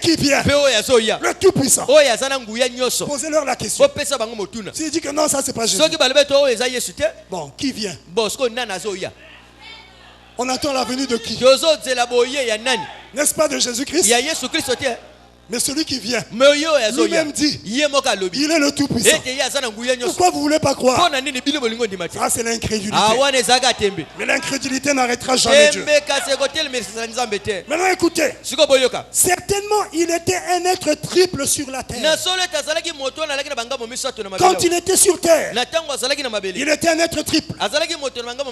qui vient. Le Tout-Puissant. Posez-leur la question. S'il dit que non, ça c'est pas Jésus. Bon, qui vient? On attend la venue de qui? N'est-ce pas de Jésus-Christ? Mais celui qui vient, lui-même dit, il est le Tout-Puissant. Pourquoi vous ne voulez pas croire? Ah, c'est l'incrédulité. Mais l'incrédulité n'arrêtera jamais Dieu. Maintenant écoutez, certainement il était un être triple sur la terre. Quand il était sur terre, il était un être triple.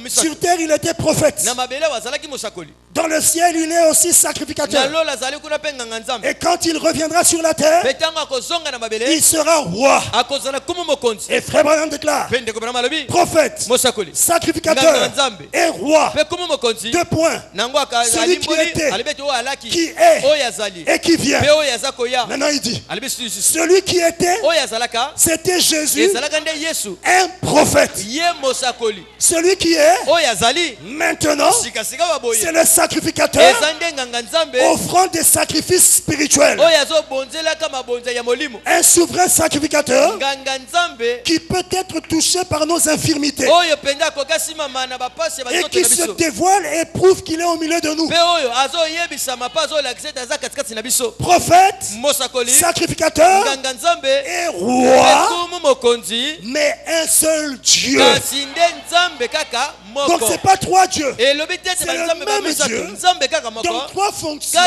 Sur terre, il était prophète. Dans le ciel, il est aussi sacrificateur. Et quand il reviendra sur la terre, il sera roi. Et Frère Branham déclare, prophète, sacrificateur et roi. Deux points. Celui qui était, qui est et qui vient. Maintenant il dit, celui qui était, c'était Jésus, un prophète. Celui qui est, maintenant, c'est le sacrificateur, offrant des sacrifices spirituels. Un souverain sacrificateur qui peut être touché par nos infirmités et qui se dévoile et prouve qu'il est au milieu de nous. Prophète, sacrificateur et roi, mais un seul Dieu. Donc c'est pas trois dieux, c'est le même Dieu. Donc trois fonctions,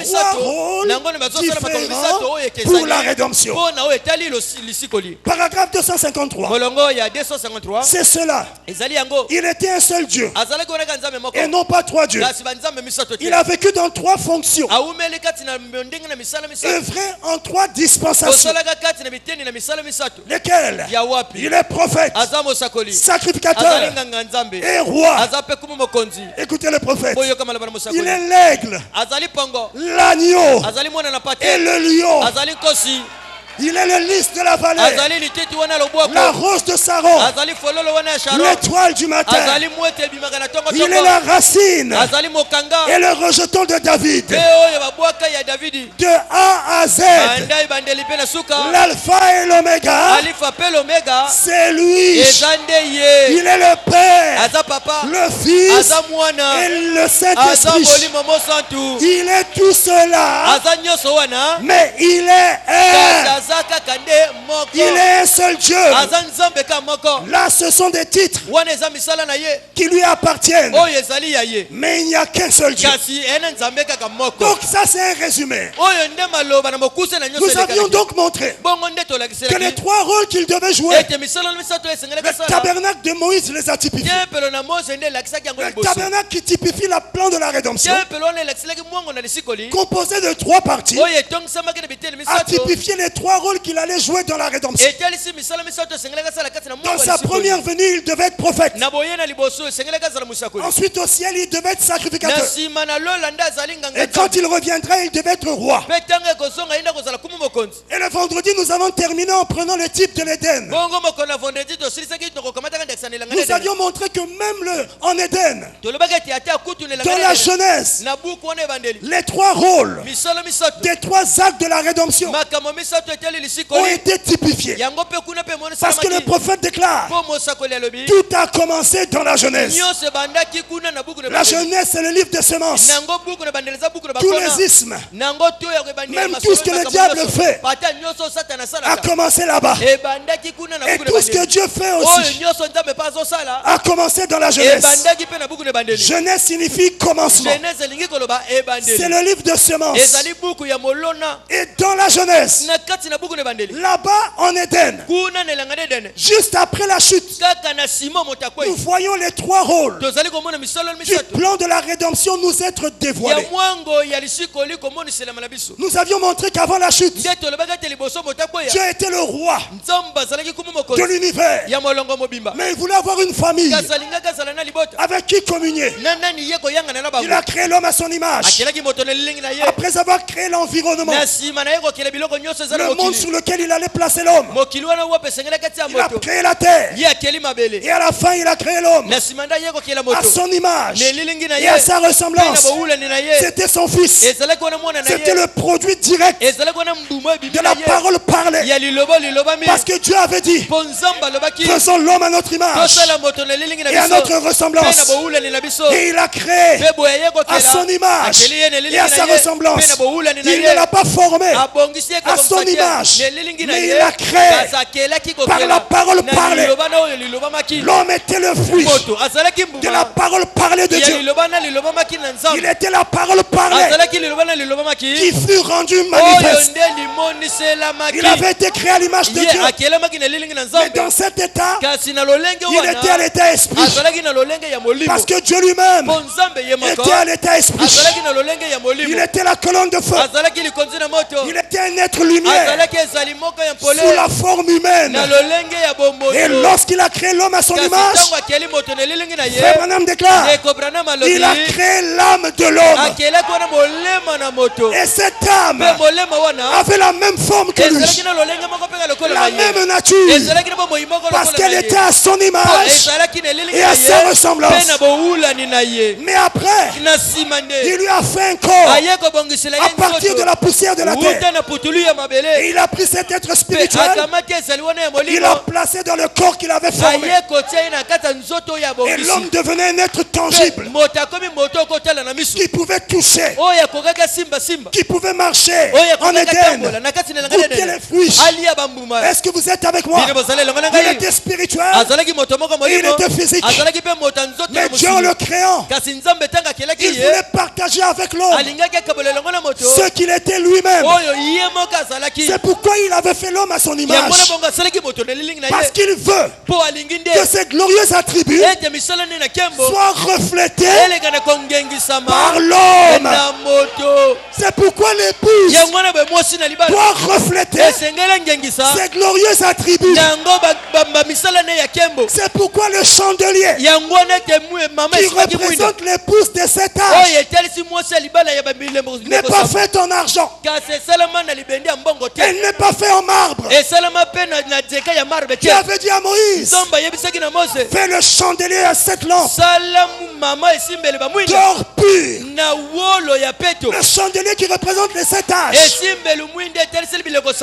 trois rôles différents pour la rédemption. Paragraphe 253. C'est cela. Il était un seul Dieu et non pas trois dieux. Il a vécu dans trois fonctions, œuvré en trois dispensations. Lesquelles? Il est prophète, sacrificateur et roi. Écoutez le prophète. Il est l'aigle, l'agneau et le lion. Il est le lys de la vallée, la rose de Saron, l'étoile du matin. Il est la racine et le rejeton de David. De A à Z, l'alpha et l'oméga, c'est lui. Il est le Père, le Fils et le Saint-Esprit. Il est tout cela, mais il est un. Il est un seul Dieu. Là, ce sont des titres qui lui appartiennent. Mais il n'y a qu'un seul Dieu. Donc ça, c'est un résumé. Nous avions donc montré que les trois rôles qu'il devait jouer, le tabernacle de Moïse les a typifiés. Le tabernacle qui typifie la plan de la rédemption, composé de trois parties, a typifié les trois rôle qu'il allait jouer dans la rédemption. Dans sa première venue, il devait être prophète. Ensuite au ciel, il devait être sacrificateur. Et quand il reviendrait, il devait être roi. Et le vendredi, nous avons terminé en prenant le type de l'Éden. Nous avions montré que même en Éden, dans la Genèse, les trois rôles des trois actes de la rédemption ont été typifiés. Parce que le prophète déclare, tout a commencé dans la Genèse. La Genèse, c'est le livre des semences. Tous les ismes, même tout ce que le diable fait, a commencé là-bas. Et tout ce que Dieu fait aussi a commencé dans la Genèse. Genèse signifie commencement. C'est le livre de semences. Et dans la Genèse, là-bas en Éden, juste après la chute, nous voyons les trois rôles du plan de la rédemption nous être dévoilés. Nous avions montré qu'avant la chute, Dieu était le roi de l'univers. Mais il voulait avoir une famille avec qui communier. Il a créé l'homme à son image. Après avoir créé l'environnement, le monde monde sur lequel il allait placer l'homme. Il a créé la terre. Et à la fin, il a créé l'homme à son image et à sa ressemblance. C'était son fils. C'était le produit direct de la parole parlée. Parce que Dieu avait dit, faisons l'homme à notre image et à notre ressemblance. Et il a créé à son image et à sa ressemblance. Il ne l'a pas formé à son image, mais il a créé par la parole parlée. L'homme était le fruit de la parole parlée de Dieu. Il était la parole parlée qui fut rendue manifeste. Il avait été créé à l'image de Dieu. Mais dans cet état, il était à l'état esprit. Parce que Dieu lui-même était à l'état esprit. Il était la colonne de feu. Il était un être lumière sous la forme humaine. Et lorsqu'il a créé l'homme à son image, Frère Branham déclare, il a créé l'âme de l'homme. Et cette âme avait la même forme que lui, la même nature, parce qu'elle était à son image et à sa ressemblance. Mais après, il lui a fait un corps à partir de la poussière de la terre. Et il a pris cet être spirituel, il l'a placé dans le corps qu'il avait formé. Et l'homme devenait un être tangible qui pouvait toucher, qui pouvait marcher en Éden, goûter les fruits. Est-ce que vous êtes avec moi? Il était spirituel, il était physique. Mais Dieu en le créant, il voulait partager avec l'homme ce qu'il était lui-même. C'est pourquoi il avait fait l'homme à son image. Parce qu'il veut que ces glorieux attributs soient reflétés par l'homme. C'est pourquoi l'épouse doit refléter ces glorieux attributs. C'est pourquoi le chandelier qui représente l'épouse de cet âge n'est pas fait en argent. Elle n'est pas faite en marbre. Qui avait dit à Moïse, fais le chandelier à cette lampe d'or pur. Le chandelier qui représente les 7 âges,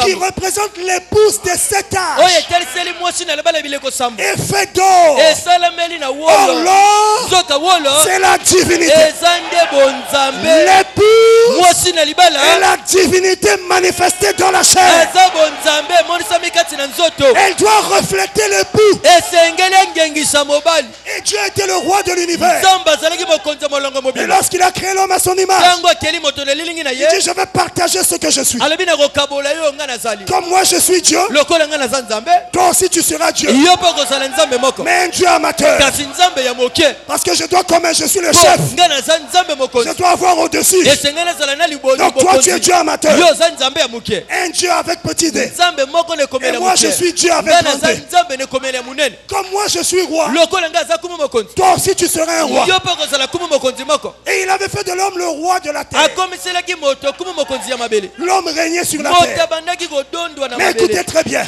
qui représente l'épouse de 7 âges, est fait d'or. Or l'or, c'est la divinité. L'épouse est la divinité manifestée dans la chair. Elle doit refléter l'époux. Et Dieu était le roi de l'univers. Et lorsqu'il a créé l'homme à son image, il dit, je vais partager ce que je suis. Comme moi je suis Dieu, toi aussi tu seras Dieu. Mais un Dieu amateur. Parce que je dois, comme je suis le chef, je dois avoir au-dessus. Donc toi tu es Dieu amateur. Un Dieu avec petit d. Et moi je suis Dieu avec grand D. Comme moi je suis roi, toi aussi tu seras un roi. Et il avait fait de l'homme le roi de la terre. L'homme régnait sur la terre. Mais écoutez très bien,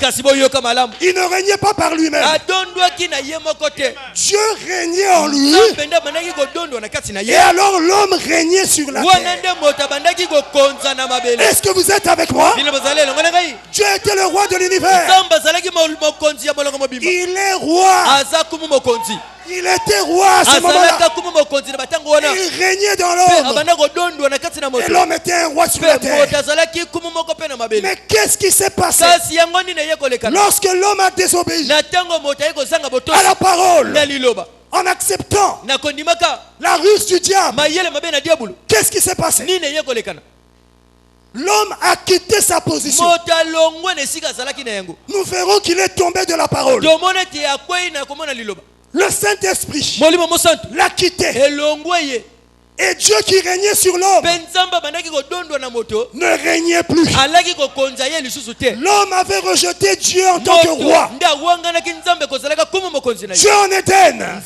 il ne régnait pas par lui-même. Dieu régnait en lui. Et alors l'homme régnait sur la terre. Est-ce que vous êtes avec moi? Dieu était le roi de l'univers. Il est roi. Il était roi à ce moment-là. Il régnait dans l'homme. Et l'homme était un roi sur la terre. Mais qu'est-ce qui s'est passé lorsque l'homme a désobéi à la parole, en acceptant la ruse du diable? Qu'est-ce qui s'est passé? L'homme a quitté sa position. Nous verrons qu'il est tombé de la parole. Le Saint-Esprit l'a quitté. Et Dieu qui régnait sur l'homme ne régnait plus. L'homme avait rejeté Dieu en tant que roi. Dieu en Éden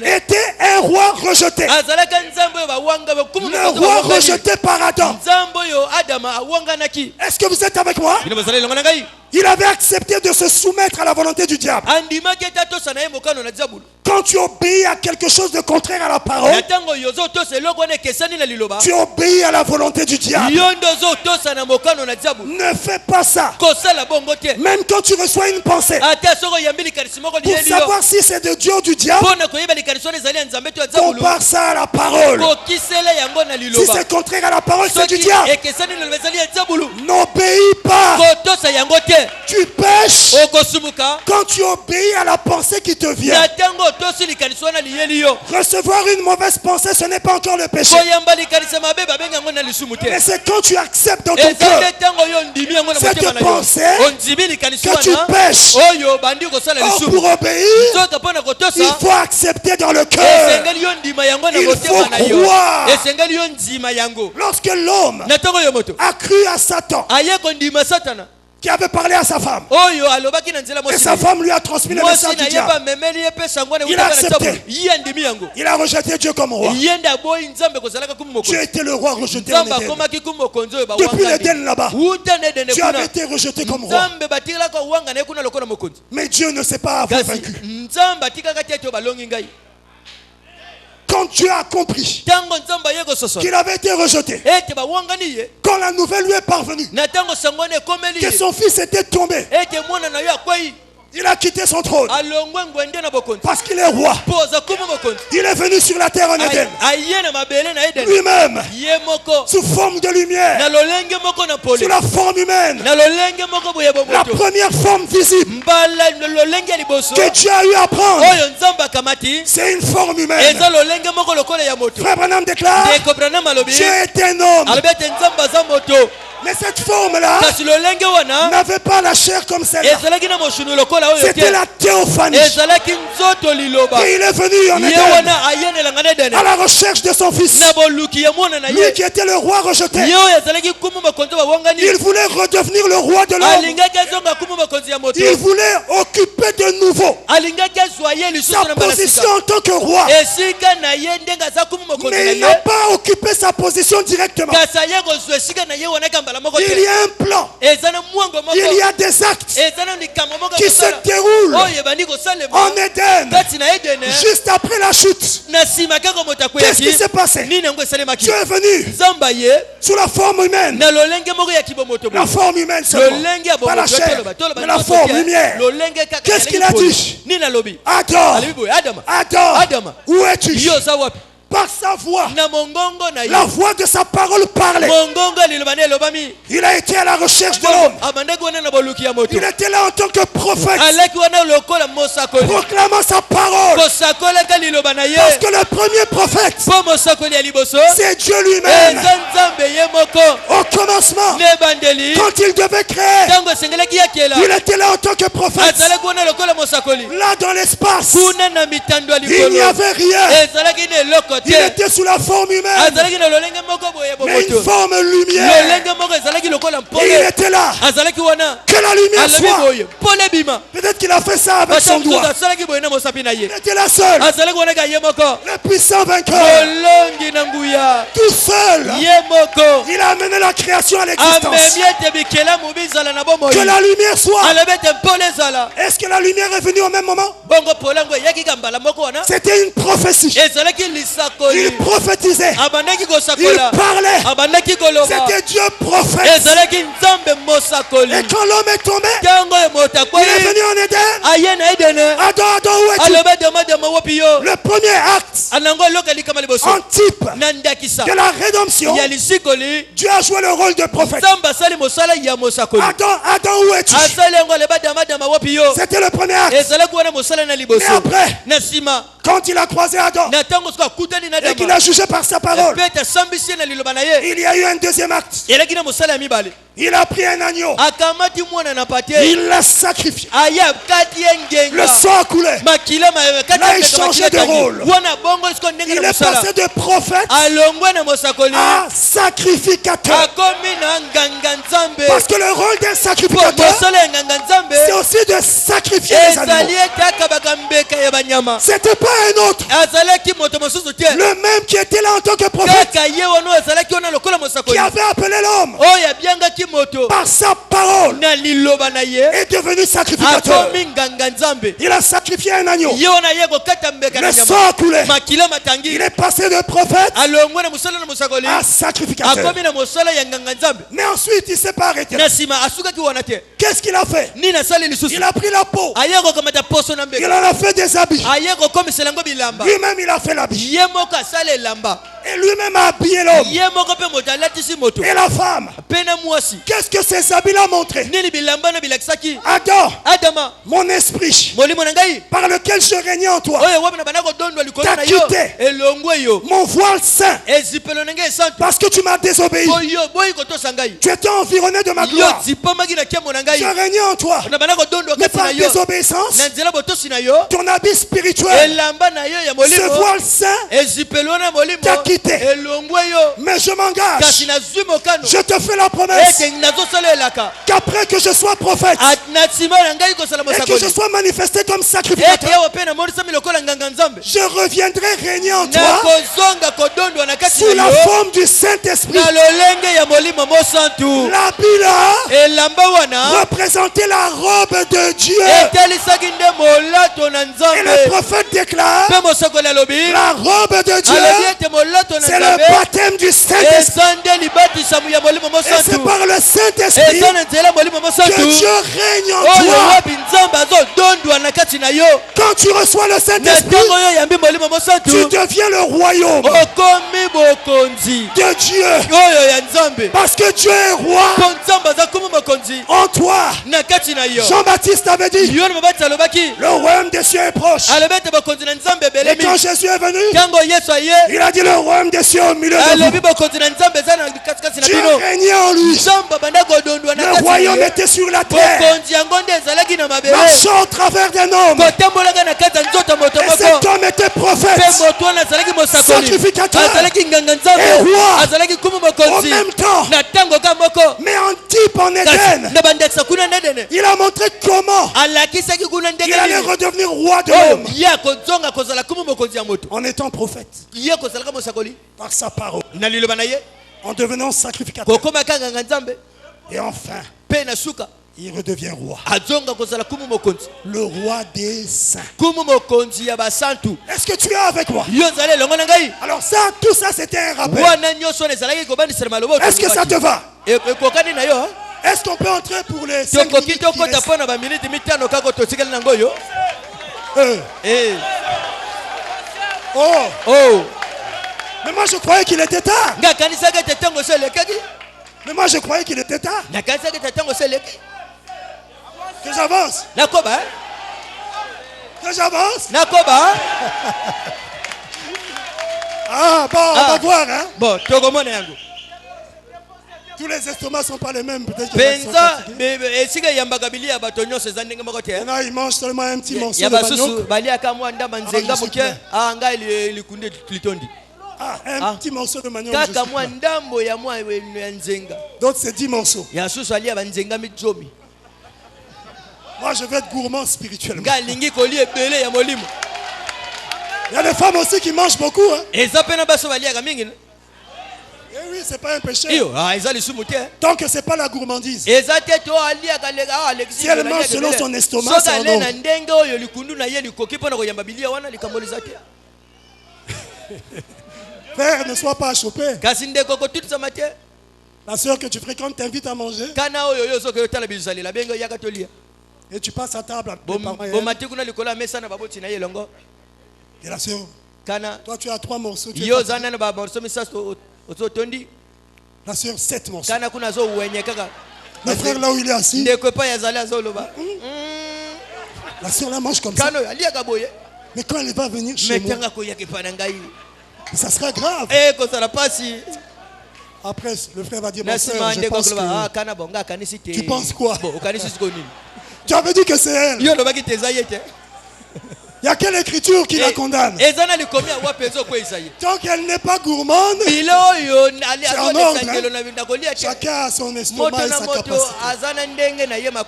était un roi rejeté. Le roi rejeté par Adam. Est-ce que vous êtes avec moi? Il avait accepté de se soumettre à la volonté du diable. Quand tu obéis à quelque chose de contraire à la parole, tu obéis à la volonté du diable. Ne fais pas ça. Même quand tu reçois une pensée, pour savoir si c'est de Dieu ou du diable, compare ça à la parole. Si c'est contraire à la parole, c'est du diable. N'obéis pas. Tu pêches quand tu obéis à la pensée qui te vient. Recevoir une mauvaise pensée, ce n'est pas encore le péché. Mais c'est quand tu acceptes dans ton cœur cette pensée que tu pêches. Or, pour obéir, il faut accepter dans le cœur. Il faut croire. Lorsque l'homme a cru à Satan, qui avait parlé à sa femme, et sa femme lui a transmis le message du diable, il a accepté. Il a rejeté Dieu comme roi. Dieu était le roi rejeté en Éden. Depuis l'Éden là-bas, Dieu avait été rejeté comme roi. Mais Dieu ne s'est pas vaincu. Quand Dieu a compris qu'il avait été rejeté, quand la nouvelle lui est parvenue que son fils était tombé, il a quitté son trône parce qu'il est roi. Il est venu sur la terre en Éden, lui-même, sous forme de lumière, sous la forme humaine, la première forme visible que Dieu a eu à prendre, c'est une forme humaine. Frère Branham déclare, Dieu est un homme. Mais cette forme-là n'avait pas la chair comme celle-là. C'était la théophanie. Et il est venu en Éden à la recherche de son fils. Lui qui était le roi rejeté. Il voulait redevenir le roi de l'homme. Il voulait occuper de nouveau sa position en tant que roi. Mais il n'a pas occupé sa position directement. Il y a un plan. Il y a des actes qui se déroulent en Éden juste après la chute. Qu'est-ce qui s'est passé? Dieu est venu sous la forme humaine. La forme humaine seulement. Pas la chair, mais la forme lumière. Qu'est-ce qu'il a dit? Adam, où es-tu? Par sa voix, la voix de sa parole parlait. Il a été à la recherche de l'homme. Il était là en tant que prophète, proclamant sa parole. Parce que le premier prophète, c'est Dieu lui-même. Au commencement, quand il devait créer, il était là en tant que prophète. Là dans l'espace, il n'y avait rien. Il était sous la forme humaine, mais une forme lumière. Et il était là. Que la lumière soit. Peut-être qu'il a fait ça avec son doigt. Il était là seul. Le puissant vainqueur. Tout seul. Il a amené la création à l'existence. Que la lumière soit. Est-ce que la lumière est venue au même moment? C'était une prophétie. Il prophétisait. Il parlait. C'était Dieu prophète. Et quand l'homme est tombé, il est venu en Éden. Adam, où es-tu? Le premier acte en type de la rédemption, Dieu a joué le rôle de prophète. Adam, où es-tu? C'était le premier acte. Mais après, Quand il a croisé Adam et qu'il a jugé par sa parole, il y a eu un deuxième acte. Il a pris un agneau. Il l'a sacrifié. Le sang a coulé. Là, il changeait de rôle. Il est passé de prophète à sacrificateur. Parce que le rôle d'un sacrificateur, c'est aussi de sacrifier les animaux. C'était pas un autre. Le même qui était là en tant que prophète, qui avait appelé l'homme par sa parole, est devenu sacrificateur. Il a sacrifié un agneau. Le sang a coulé. Il est passé de prophète à sacrificateur. Mais ensuite, il ne s'est pas arrêté. Qu'est-ce qu'il a fait? Il a pris la peau. Il en a fait des habits. Lui-même, il a fait l'habit. Et lui-même a habillé l'homme. Et la femme. Qu'est-ce que ces habits-là montraient? Adam, mon esprit, par lequel je régnais en toi, t'a quitté. Mon voile saint, parce que tu m'as désobéi. Tu étais environné de ma gloire. Je régnais en toi. Mais par désobéissance, ton habit spirituel, ce voile saint, t'a quitté. Mais je m'engage. Je te fais la promesse qu'après que je sois prophète et que je sois manifesté comme sacrificateur, je reviendrai régner en toi sous la forme du Saint-Esprit. L'habit là représentait la robe de Dieu. Et le prophète déclare: la robe de Dieu, c'est le baptême du Saint-Esprit. Et c'est par le Saint-Esprit que Dieu règne en toi. Quand tu reçois le Saint-Esprit, tu deviens le royaume de Dieu. Parce que Dieu est roi en toi. Jean-Baptiste avait dit: le royaume des cieux est proche. Et quand Jésus est venu, il a dit: le royaume des cieux au milieu de vous. Dieu régnait en lui. Le royaume était sur la terre, marchant au travers d'un homme. Et cet homme était prophète, sacrificateur et roi en même temps. Mais en type en Éden, il a montré comment il allait redevenir roi de l'homme en étant prophète par sa parole, en devenant sacrificateur. Et enfin, il redevient roi. Le roi des saints. Est-ce que tu es avec moi? Alors ça, tout ça c'était un rappel. Est-ce que ça te va? Est-ce qu'on peut entrer pour les 5 minutes qui restent? Oh. Mais moi je croyais qu'il était tard. Mais moi je croyais qu'il était tard. Que j'avance. Que j'avance. Ah bon, on va voir, hein. Bon, tous les estomacs sont pas les mêmes, peut-être que non, ils mangent seulement un petit morceau de manioc. Un petit morceau de manioc. D'autres c'est 10 morceaux. Moi je veux être gourmand spirituellement. Il y a des femmes aussi qui mangent beaucoup, hein? Eh oui, c'est pas un péché. Tant que c'est pas la gourmandise. Si elle mange selon son estomac, c'est un autre. Frère, ne sois pas chopé. La soeur que tu fréquentes t'invite à manger. Et tu passes à table. Et la soeur, toi tu as 3 morceaux. La soeur, 7 morceaux. Le frère là où il est assis, la soeur là mange comme ça. Mais quand elle va venir chez moi, ça sera grave. Après, le frère va dire, mon frère, je pense que... Tu penses quoi? Tu avais dit que c'est elle. Il y a quelle écriture qui la condamne? Tant qu'elle n'est pas gourmande, c'est en ordre. Chacun a son estomac et sa capacité.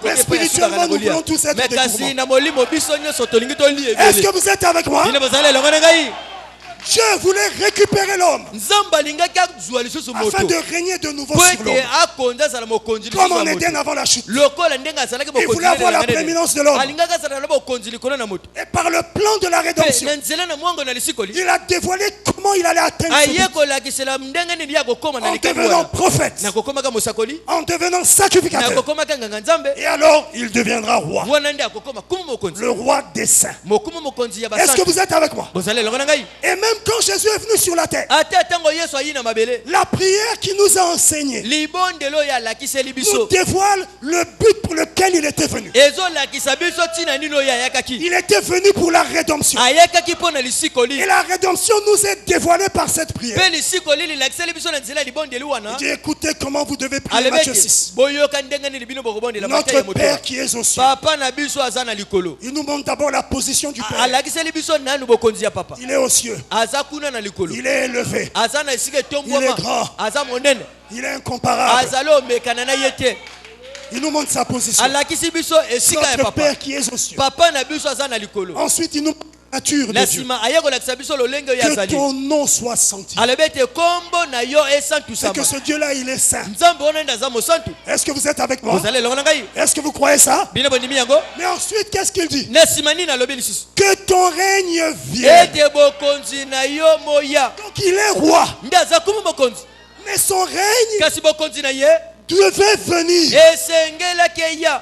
Mais spirituellement, nous voulons tous être des gourmands. Est-ce que vous êtes avec moi? Dieu voulait récupérer l'homme afin de régner de nouveau sur l'homme. Comme on était avant la chute. Il voulait avoir la prééminence de l'homme. Et par le plan de la rédemption, il a dévoilé comment il allait atteindre ce but. En devenant prophète, en devenant sacrificateur. Et alors, il deviendra roi. Le roi des saints. Est-ce que vous êtes avec moi? Et même quand Jésus est venu sur la terre, la prière qu'il nous a enseignée nous dévoile le but pour lequel il était venu. Il était venu pour la rédemption. Et la rédemption nous est dévoilée par cette prière. Il dit, écoutez comment vous devez prier. Matthieu 6. Notre Père qui est aux cieux. Il nous montre d'abord la position du Père. Il est aux cieux. Il est élevé. Il est grand. Il est incomparable. Il nous montre sa position. Notre Père qui est aux cieux. Ensuite, il nous montre la nature de Dieu. Que ton nom soit sanctifié. C'est que ce Dieu-là, il est saint. Est-ce que vous êtes avec moi? Est-ce que vous croyez ça? Mais ensuite, qu'est-ce qu'il dit? Que ton règne vienne. Donc il est roi. Mais son règne devait venir.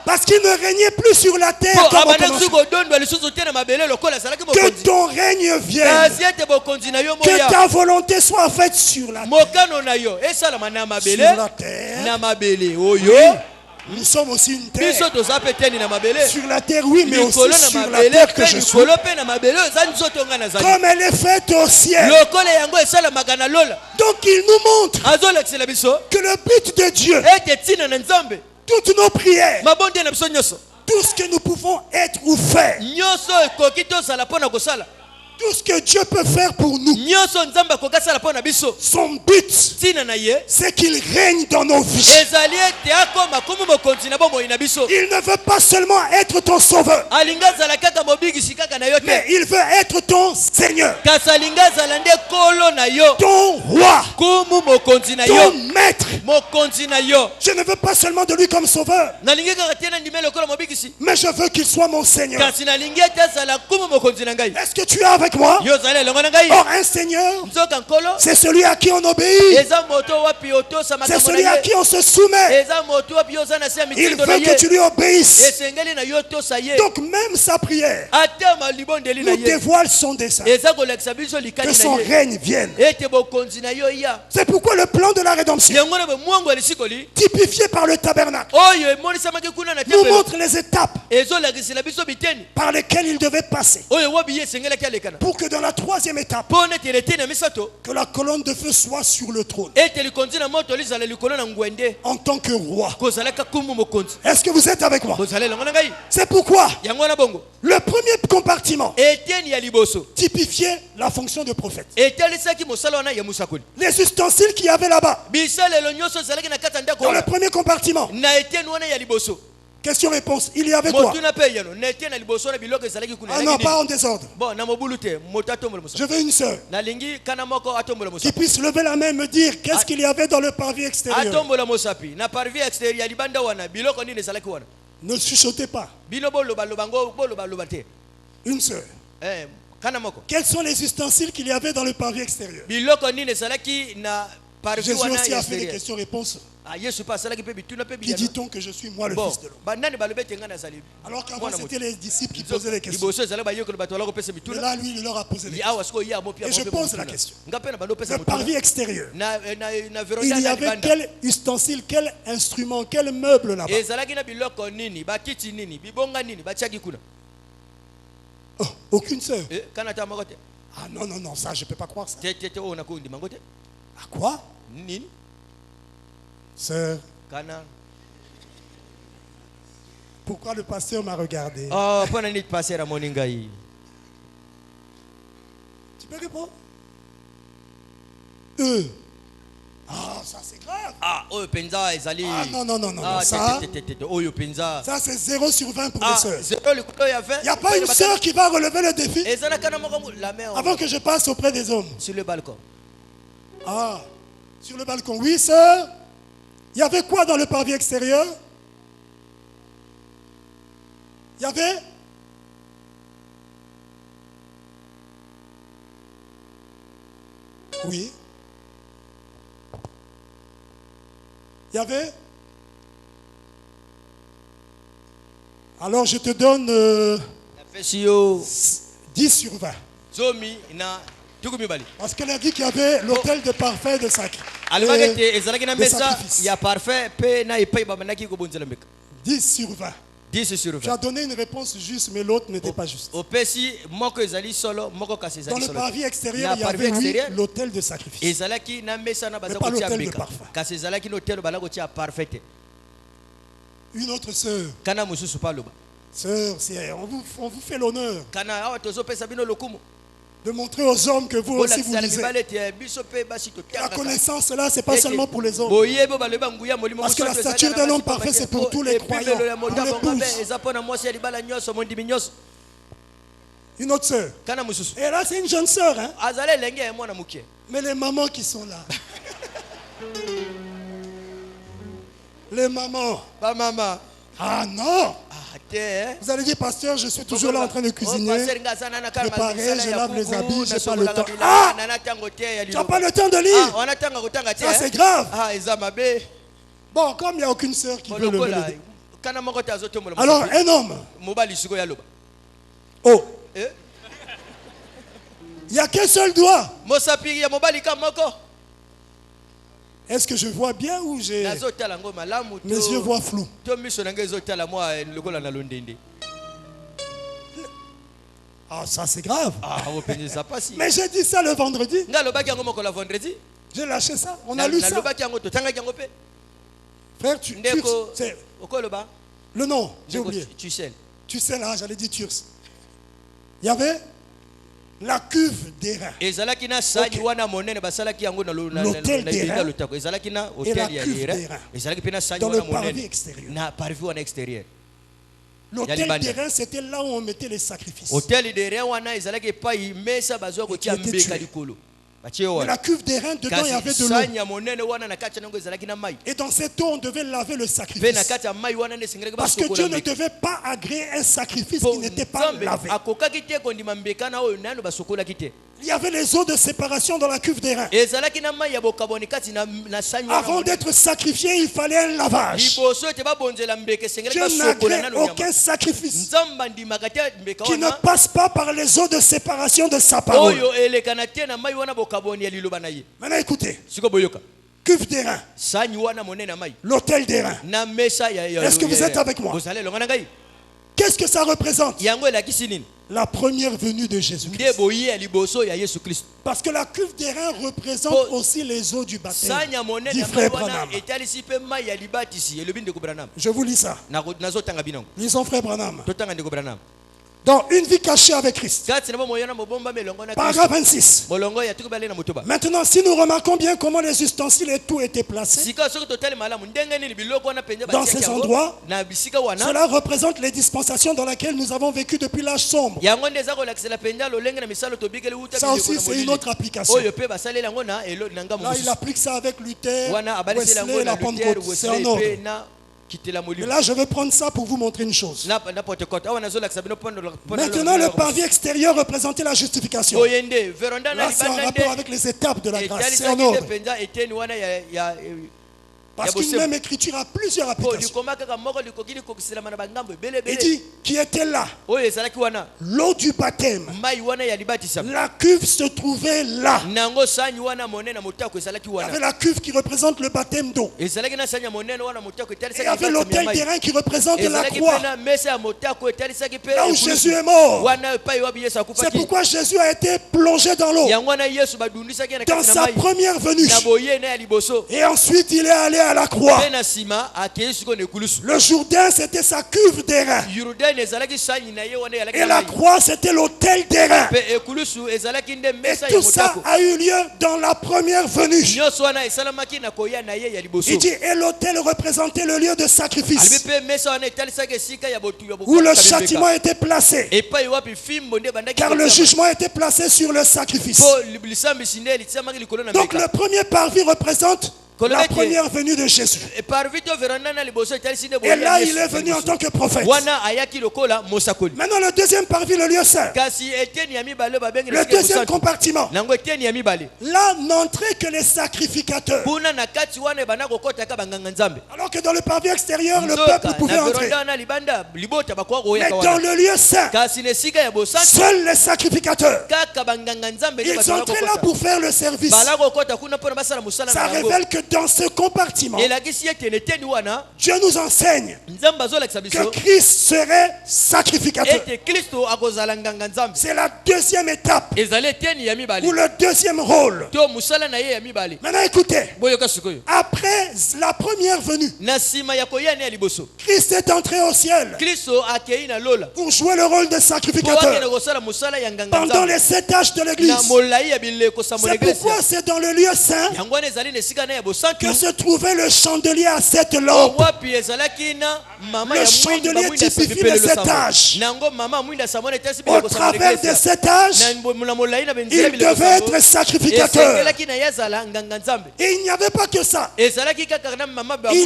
Parce qu'il ne régnait plus sur la terre comme au commencement. Que ton règne vienne. Que ta volonté soit faite sur la terre. Sur la terre. Oui. Nous sommes aussi une terre. Sur la terre, oui, mais aussi sur la terre que je suis. Comme elle est faite au ciel. Donc il nous montre que le but de Dieu, toutes nos prières, tout ce que nous pouvons être ou faire, tout ce que Dieu peut faire pour nous, son but, c'est qu'il règne dans nos vies. Il ne veut pas seulement être ton sauveur, mais il veut être ton Seigneur, ton roi, ton maître. Je ne veux pas seulement de lui comme sauveur, mais je veux qu'il soit mon Seigneur. Est-ce que tu es avec moi? Or un Seigneur, c'est celui à qui on obéit. C'est celui à qui on se soumet. Il veut que tu lui obéisses. Donc même sa prière nous dévoile son dessein, que son règne vienne. C'est pourquoi le plan de la rédemption, typifié par le tabernacle, nous montre les étapes par lesquelles il devait passer, pour que dans la troisième étape, que la colonne de feu soit sur le trône en tant que roi. Est-ce que vous êtes avec moi? C'est pourquoi le premier compartiment typifiait la fonction de prophète. Les ustensiles qu'il y avait là-bas dans le premier compartiment. Question-réponse. Il y avait quoi? Ah non, pas en désordre. Je veux une sœur qui puisse lever la main et me dire qu'est-ce qu'il y avait dans le parvis extérieur. Ne chuchotez pas. Une sœur. Quels sont les ustensiles qu'il y avait dans le parvis extérieur? Jésus aussi a fait des questions-réponses. Qui dit-on que je suis moi le fils de l'homme? Alors qu'avant c'était les disciples qui posaient les questions. Mais là lui il leur a posé les questions. Et je pose la question. Le parvis extérieur, il y avait quel ustensile, quel instrument, quel meuble là-bas? Oh, Aucune sœur. Ah non, non, non, ça, je ne peux pas croire ça. À quoi? Sœur. Pourquoi le pasteur m'a regardé? Oh, tu peux répondre? Ah, ça c'est grave. Ah, non, non, non, non. Ça c'est 0 sur 20 pour les sœurs. Il n'y a pas une sœur qui va relever le défi avant que je passe auprès des hommes. Sur le balcon. Ah, sur le balcon. Oui, sœur. Il y avait quoi dans le parvis extérieur? Il y avait... Oui. Il y avait... Alors je te donne 10 sur 20. Parce qu'elle a dit qu'il y avait l'autel de parfum de sacrifice. 10 sur 20. 10 sur 20. Tu as donné une réponse juste, mais l'autre n'était pas juste. Dans le parvis extérieur, il y avait l'autel de sacrifice. Mais pas l'autel de parfum. Une autre sœur. Sœur, on vous fait l'honneur de montrer aux hommes que vous aussi vous lisez. La connaissance là, c'est pas seulement pour les hommes. Parce que la stature d'un homme parfait, c'est pour tous les croyants, pour l'épouse. Une autre sœur. Et là, c'est une jeune sœur. Hein? Mais les mamans qui sont là. Les mamans. Pas maman. Ah non. Vous allez dire, pasteur, je suis toujours là en train de cuisiner, préparer, je lave les habits, je n'ai pas le temps. Ah, tu n'as pas le temps de lire. Ça, c'est grave. Bon, comme il n'y a aucune sœur qui veut lever le défi. Alors, un homme. Oh. Il n'y a qu'un seul doigt. Est-ce que je vois bien ou mes yeux voient flou? Ah, ça c'est grave. Mais j'ai dit ça le vendredi. J'ai lâché ça. On a lu ça. Frère, le nom, j'ai oublié. Tu sais là, j'allais dire Turs. Il y avait la cuve d'airain. Okay. L'autel d'airain et la cuve d'airain dans le parvis extérieur. L'autel d'airain, c'était là où on mettait les sacrifices. Mais la cuve d'airain, dedans, il y avait de l'eau. Et dans cette eau, on devait laver le sacrifice. Parce que Dieu ne devait pas agréer un sacrifice qui n'était pas lavé. Il y avait les eaux de séparation dans la cuve d'airain. Avant d'être sacrifié, il fallait un lavage. Dieu n'agrée aucun sacrifice qui ne passe pas par les eaux de séparation de sa parole. Maintenant écoutez. Cuve d'airain. L'autel d'airain. Est-ce que vous êtes avec moi? Qu'est-ce que ça représente? La première venue de Jésus-Christ. Parce que la cuve d'airain représente aussi les eaux du baptême du frère Branham. Je vous lis ça. Lisons frère Branham. Dans une vie cachée avec Christ. Paragraphe 26. Maintenant, si nous remarquons bien comment les ustensiles et tout étaient placés dans ces endroits, cela représente les dispensations dans lesquelles nous avons vécu depuis l'âge sombre. Ça aussi, c'est une autre application. Là, il applique ça avec Luther, Wesley, la Pentecôte. C'est en ordre. Et là, je vais prendre ça pour vous montrer une chose. Maintenant, le parvis extérieur représentait la justification. Là, c'est en rapport avec les étapes de la grâce. C'est en ordre. Parce qu'une même écriture a plusieurs applications. Il dit qui était là. L'eau du baptême. La cuve se trouvait là. Il y avait la cuve qui représente le baptême d'eau. Et il y avait l'autel d'airain qui représente la croix. Là où Jésus est mort. C'est pourquoi Jésus a été plongé dans l'eau. Dans sa première venue. Et ensuite il est allé à la croix. Le Jourdain c'était sa cuve d'airain. Et la croix c'était l'autel d'airain. Et tout ça a eu lieu dans la première venue. Il dit et l'autel représentait le lieu de sacrifice où le châtiment était placé. Car le jugement était placé sur le sacrifice. Donc le premier parvis représente la première venue de Jésus. Et là, il est venu en tant que prophète. Maintenant, le deuxième parvis, le lieu saint. Le deuxième compartiment. Là, n'entraient que les sacrificateurs. Alors que dans le parvis extérieur, le peuple pouvait entrer. Mais dans le lieu saint, seuls les sacrificateurs. Ils entraient là pour faire le service. Ça révèle que dans ce compartiment, Dieu nous enseigne que Christ serait sacrificateur. C'est la deuxième étape ou le deuxième rôle. Maintenant écoutez, après la première venue, Christ est entré au ciel pour jouer le rôle de sacrificateur pendant les 7 âges de l'église. C'est pourquoi c'est dans le lieu saint que se trouvait le chandelier à 7 lampes. Le chandelier typifie les 7 âges. Au travers des 7 âges, il devait être sacrificateur. Et il n'y avait pas que ça. Il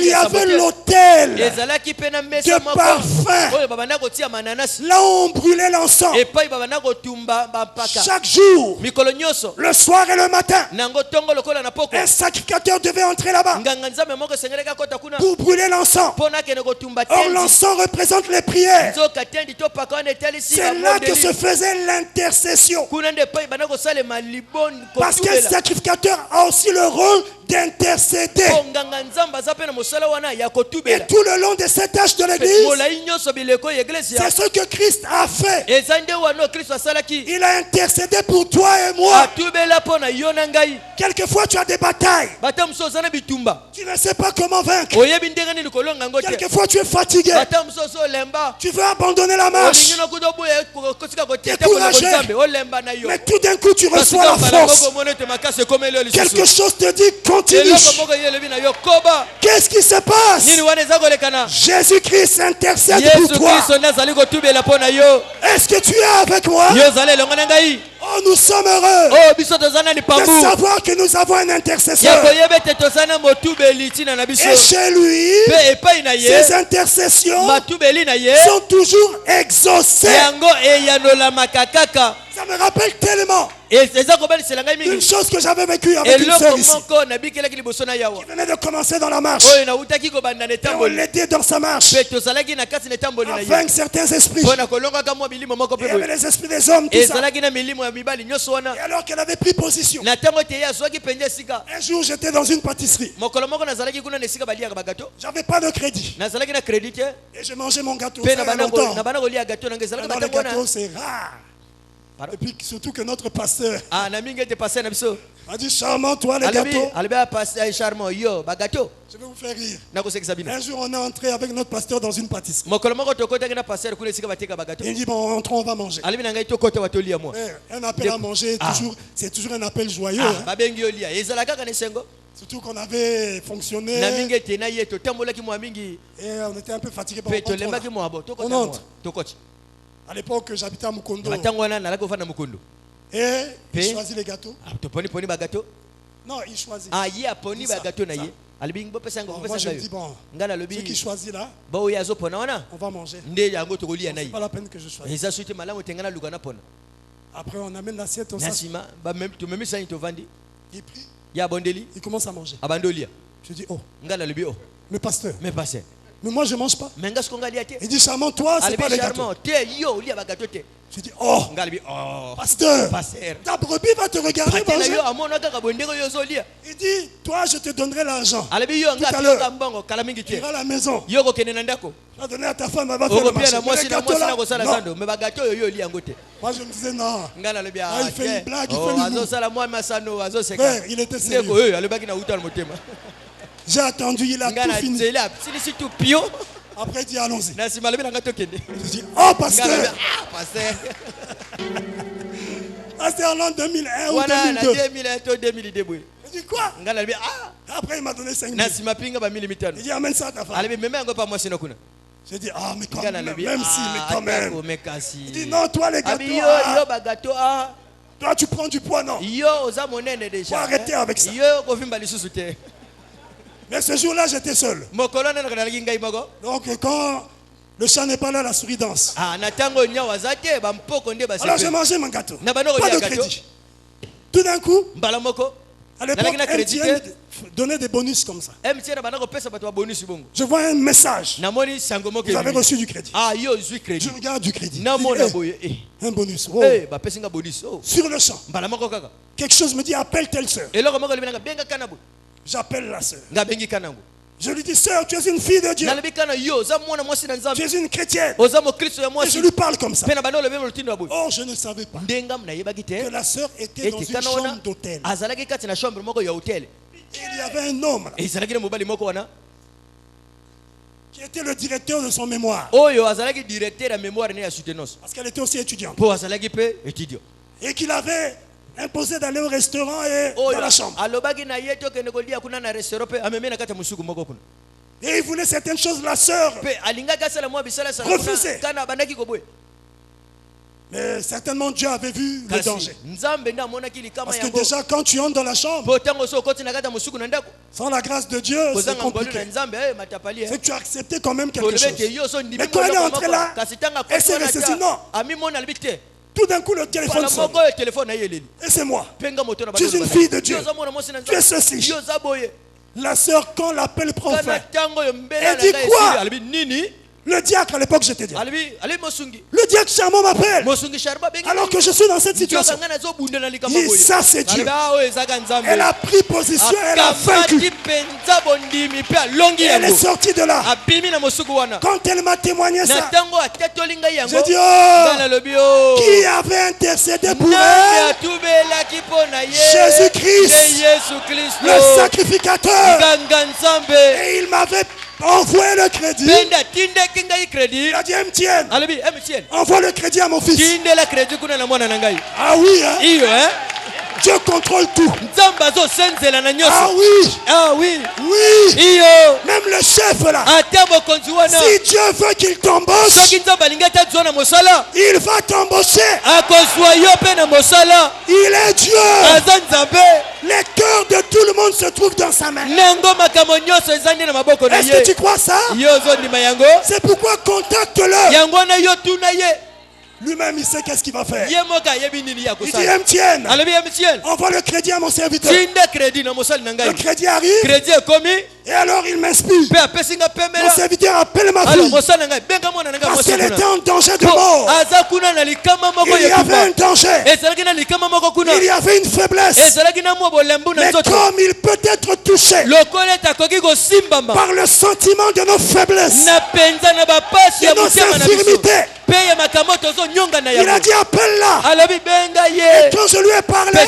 y avait l'autel de parfum. Là où on brûlait l'encens. Chaque jour, le soir et le matin, un sacrificateur devait entrer là-bas pour brûler l'encens. Or l'encens représente les prières. C'est là que se faisait l'intercession. Parce qu'un sacrificateur a aussi le rôle d'intercéder. Et tout le long de cet âge de l'église, c'est ce que Christ a fait. Il a intercédé pour toi et moi. Quelquefois tu as des batailles. Tu ne sais pas comment vaincre. Quelquefois tu es fatigué. Tu veux abandonner la marche. Découragé. Mais tout d'un coup tu reçois la force. Quelque chose te dit continue. Qu'est-ce qui se passe? Jésus-Christ intercède pour toi. Est-ce que tu es avec moi? Oh, nous sommes heureux de savoir que nous avons un intercesseur. Et chez lui, ces intercessions sont toujours exaucées. Ça me rappelle tellement une chose que j'avais vécue avec une sœur ici qui venait de commencer dans la marche. Et on l'aidait dans sa marche à vaincre certains esprits. Il y avait les esprits des hommes, tout ça. Et alors qu'elle avait pris position, un jour j'étais dans une pâtisserie. J'avais pas de crédit. Et je mangeais mon gâteau. Ça fait longtemps. Dans les gâteaux, c'est rare. Et puis surtout que notre pasteur a dit charmant toi les gâteaux. Je vais vous faire rire. Un jour on est entré avec notre pasteur dans une pâtisserie. Il dit bon entrons on va manger. Un appel à manger c'est toujours un appel joyeux. Surtout qu'on avait fonctionné et on était un peu fatigué par le contrôle. On entre. À l'époque, j'habitais à Mukondo. Et il choisit les gâteaux. Non, il choisit. Moi, je me dis, bon, ceux qui choisissent là, on va manger. C'est pas la peine que je choisisse. Après, on amène l'assiette au sac. Il prie. Il commence à manger. Je dis, oh. Le pasteur. Mais pasteur. Mais moi je ne mange pas. Il dit, charmant, toi, c'est pas les gâteaux. Je dis, oh, pasteur, ta brebis va te regarder manger. Il dit, toi, je te donnerai l'argent. Tout à l'heure, tu iras à la maison. Tu vas donner à ta femme, elle va faire le marché. Moi, je me disais, non. Il fait une blague, il fait l'humour. Frère, il était sérieux. J'ai attendu, il a tout fini. Après, il dit, allons-y. Je dis, oh, pasteur. C'était en l'an 2001 ou 2002. Je dis, quoi? Après, il m'a donné 5 000. Il dit, amène ça à ta femme. J'ai dit, ah, mais quand même, même si, mais quand même. Il dit, non, toi, les gâteaux, toi, tu prends du poids, non. Faut arrêter avec ça. Mais ce jour-là, j'étais seul. Donc, quand le chat n'est pas là, la souris danse. Alors, j'ai mangé mon gâteau. Pas de crédit. Tout d'un coup, à l'époque, MTN donnait des bonus comme ça. Je vois un message. Vous avez reçu du crédit. Je regarde du crédit. Un bonus. Oh. Sur le champ. Quelque chose me dit, appelle telle soeur. J'appelle la soeur. Je lui dis, sœur, tu es une fille de Dieu. Tu es une chrétienne. Et je lui parle comme ça. Oh, je ne savais pas que la sœur était dans une chambre d'hôtel. Il y avait un homme là, qui était le directeur de son mémoire. Parce qu'elle était aussi étudiante. Et qu'il avait imposé d'aller au restaurant et dans la chambre. Et il voulait certaines choses, la sœur refusait. Mais certainement Dieu avait vu le danger. Parce que déjà quand tu entres dans la chambre, sans la grâce de Dieu, c'est compliqué. C'est que tu as accepté quand même quelque chose. Mais quand elle est entrée là, elle s'est restée non. Tout d'un coup, le téléphone sonne. Et c'est moi. Tu es une fille de Dieu. Tu es ceci. La sœur, quand l'appel prend fin, elle dit quoi? Le diacre, à l'époque, j'étais diacre. Le diacre charmant m'appelle. Alors que je suis dans cette situation. Et ça, c'est Dieu. Elle a pris position, elle a vaincu. Elle est sortie de là. Quand elle m'a témoigné ça, j'ai dit, oh, qui avait intercédé pour elle? Jésus-Christ, le sacrificateur. Et il m'avait envoie le crédit. Il a dit MTN, envoie le crédit à mon fils. Ah oui, hein? Dieu contrôle tout. Ah oui. Ah oui. Oui. Même le chef là. Si Dieu veut qu'il t'embauche, il va t'embaucher. Il est Dieu. Les cœurs de tout le monde se trouvent dans sa main. Est-ce que tu crois ça? C'est pourquoi contacte-le. Lui-même, il sait qu'est-ce qu'il va faire. Il dit MTN, envoie le crédit à mon serviteur. Le crédit arrive. Et alors il m'inspire. Mon serviteur appelle ma fille. Parce qu'elle était en danger de mort. Il y avait un danger. Il y avait une faiblesse. Mais comme il peut être touché par le sentiment de nos faiblesses, de nos infirmités, il a dit appelle-la. Et quand je lui ai parlé,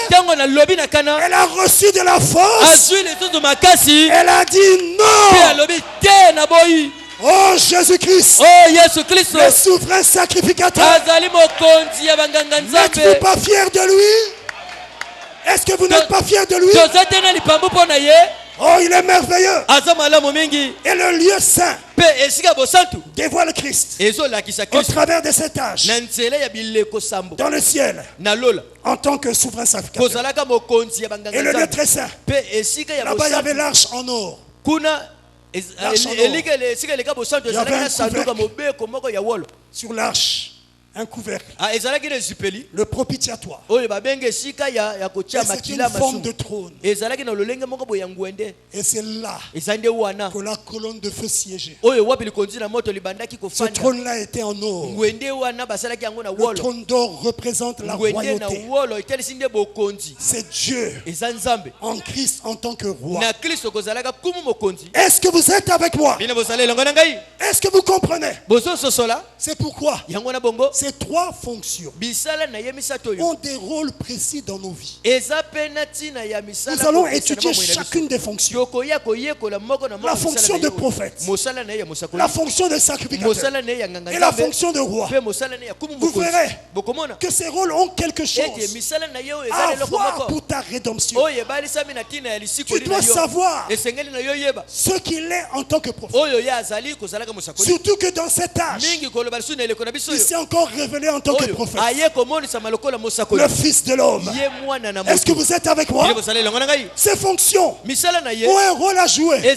elle a reçu de la force. Elle a dit non. Oh Jésus-Christ, le souverain sacrificateur. N'êtes-vous pas fier de lui? Est-ce que vous n'êtes pas fier de lui? Oh, il est merveilleux. Et le lieu saint dévoile Christ au travers de cet âge dans le ciel en tant que souverain sacrificateur. Et le lieu très saint, là-bas il y avait l'arche en or. Sur l'arche, un couvercle. Le propitiatoire. C'est une forme de trône. Et c'est là que la colonne de feu siégeait. Ce trône-là était en or. Le trône d'or représente la royauté. C'est Dieu en Christ en tant que roi. Est-ce que vous êtes avec moi? Est-ce que vous comprenez? C'est pourquoi ces trois fonctions ont des rôles précis dans nos vies. Nous allons étudier chacune des fonctions. La fonction de prophète, la fonction de sacrificateur et la fonction de roi. Vous verrez que ces rôles ont quelque chose à voir pour ta rédemption. Tu dois savoir ce qu'il est en tant que prophète. Surtout que dans cet âge, il s'est encore révélé en tant que prophète, le Fils de l'homme. Est-ce que vous êtes avec moi? Ces fonctions ont un rôle à jouer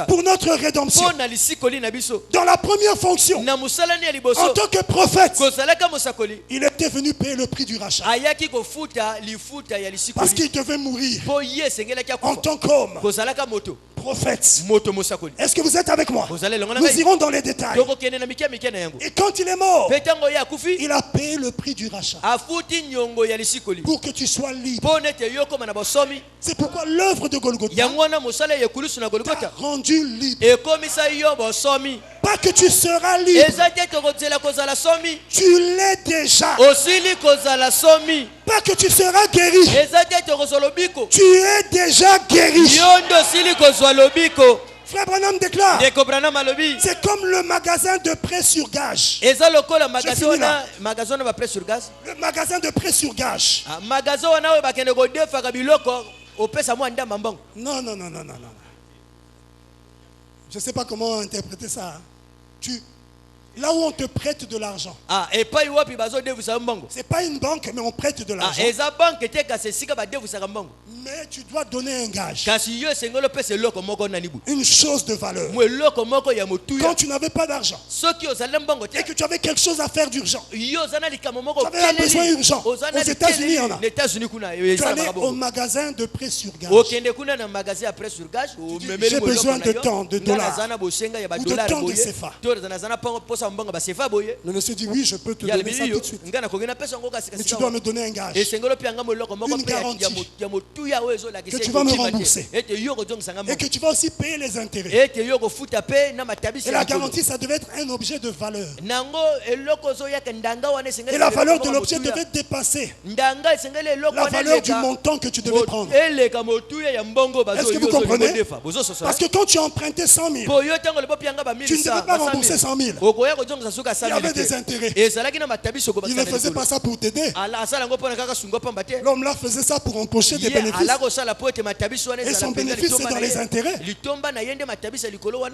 pour notre rédemption. Dans la première fonction, en tant que prophète, il était venu payer le prix du rachat. Parce qu'il devait mourir en tant qu'homme. Prophète. Est-ce que vous êtes avec moi? Nous irons dans les détails. Et quand il est mort, il a payé le prix du rachat pour que tu sois libre. C'est pourquoi l'œuvre de Golgotha t'a rendu libre. Pas que tu seras libre, tu l'es déjà. Pas que tu seras guéri, tu es déjà guéri. Frère Branham déclare, c'est comme le magasin de prêt sur gage. Le magasin de prêt sur gage. Non. Je ne sais pas comment interpréter ça. Là où on te prête de l'argent. C'est pas une banque, mais on prête de l'argent. Mais tu dois donner un gage. Une chose de valeur. Quand tu n'avais pas d'argent et que tu avais quelque chose à faire d'urgent, tu avais un besoin urgent. Aux États-Unis, il y en a. Tu allais au magasin de prêt sur gage. J'ai besoin de tant de dollars ou de tant de CFA. Le monsieur dit oui, je peux te donner ça tout de suite. Mais tu dois me donner un gage. Une garantie que tu vas me rembourser. Et que tu vas aussi payer les intérêts. Et la garantie, ça devait être un objet de valeur. Et la valeur de l'objet devait dépasser la valeur du montant que tu devais prendre. Est-ce que vous comprenez? Parce que quand tu as emprunté 100 000, tu ne devais pas rembourser 100 000. Il y avait des intérêts. Il ne faisait pas ça pour t'aider. L'homme là faisait ça pour empocher des bénéfices. Et son bénéfice, c'est dans les intérêts.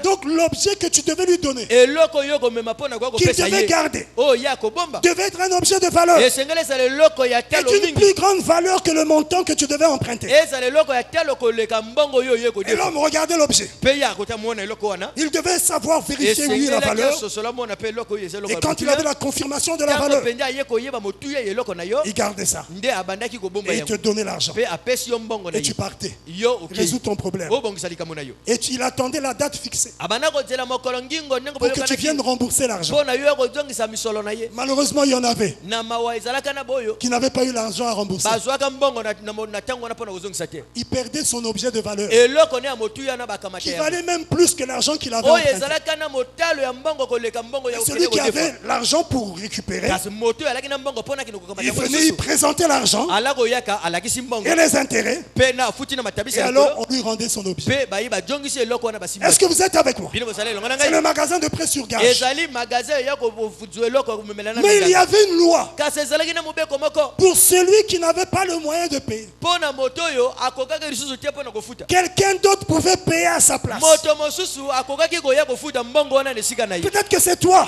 Donc l'objet que tu devais lui donner, qu'il devait garder, devait être un objet de valeur. Et d'une plus grande valeur que le montant que tu devais emprunter. Et l'homme regardait l'objet. Il devait savoir vérifier oui la valeur. Et quand il avait la confirmation de la valeur, il gardait ça. Et il te donnait l'argent. Et tu partais. Résous ton problème. Et il attendait la date fixée pour que tu viennes rembourser l'argent. Malheureusement, il y en avait qui n'avaient pas eu l'argent à rembourser. Il perdait son objet de valeur qui valait même plus que l'argent qu'il avait emprunté. Celui qui avait l'argent pour récupérer, il venait y présenter l'argent et les intérêts. Et alors on lui rendait son objet. Est-ce que vous êtes avec moi? C'est le magasin de prêt sur gage. Mais il y avait une loi pour celui qui n'avait pas le moyen de payer. Quelqu'un d'autre pouvait payer à sa place. Peut-être que c'est toi.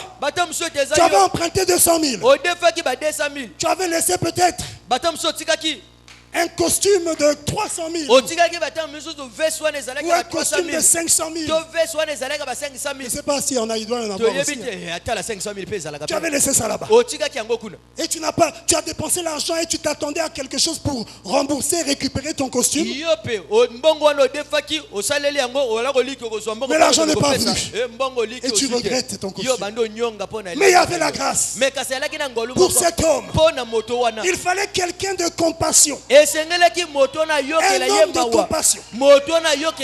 Tu avais emprunté 200 000. Tu avais laissé peut-être un costume de 300 000 ou un costume de 500 000. Je ne sais pas si on a, il doit y en avoir aussi. Tu avais laissé ça là-bas. Et tu as dépensé l'argent et tu t'attendais à quelque chose pour rembourser, récupérer ton costume. Mais l'argent n'est pas venu. Et tu regrettes ton costume. Mais il y avait la grâce. Pour cet homme, il fallait quelqu'un de compassion. Un homme de compassion qui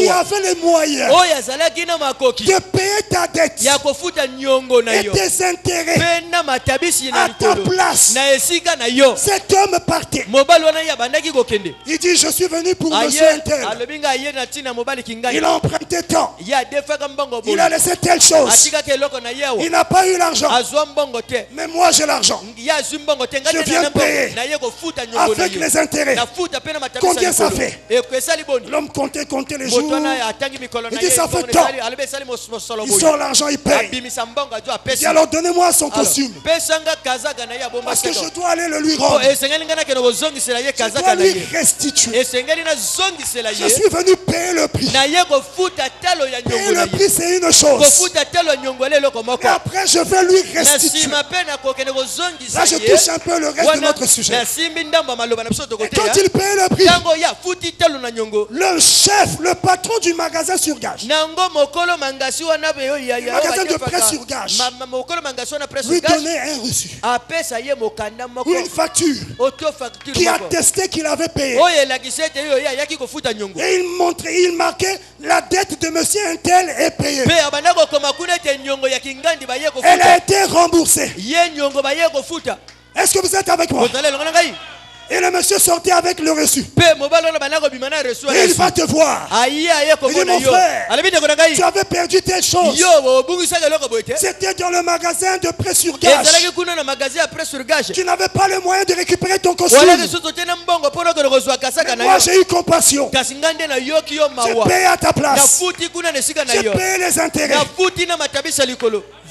avait les moyens de payer ta dette et tes intérêts à ta place. Cet homme partait. Il dit, je suis venu pour monsieur un tel. Il a emprunté tant. Il a laissé telle chose. Il n'a pas eu l'argent. Mais moi j'ai l'argent. Je viens payer avec les intérêts. Combien ça fait? L'homme comptait les jours. Il dit ça fait tant. Il sort l'argent, il paye. Il dit alors donnez-moi son costume. Parce que je dois aller le lui rendre. Je dois lui restituer. Je suis venu payer le prix. Payer le prix c'est une chose. Et après je vais lui restituer. Là je touche un peu le reste de notre sujet. Et quand il paye le prix, le chef, le patron du magasin sur gage, magasin de prêt sur gage, lui donnait un reçu, une facture qui attestait qu'il avait payé. Et il marquait la dette de monsieur un tel est payée. Elle a été remboursée. Est-ce que vous êtes avec moi? Et le monsieur sortait avec le reçu. Et il va te voir. Il dit mon frère, tu avais perdu telle chose. C'était dans le magasin de prêt sur gage. Tu n'avais pas le moyen de récupérer ton costume. Mais moi j'ai eu compassion. J'ai payé à ta place. J'ai payé les intérêts.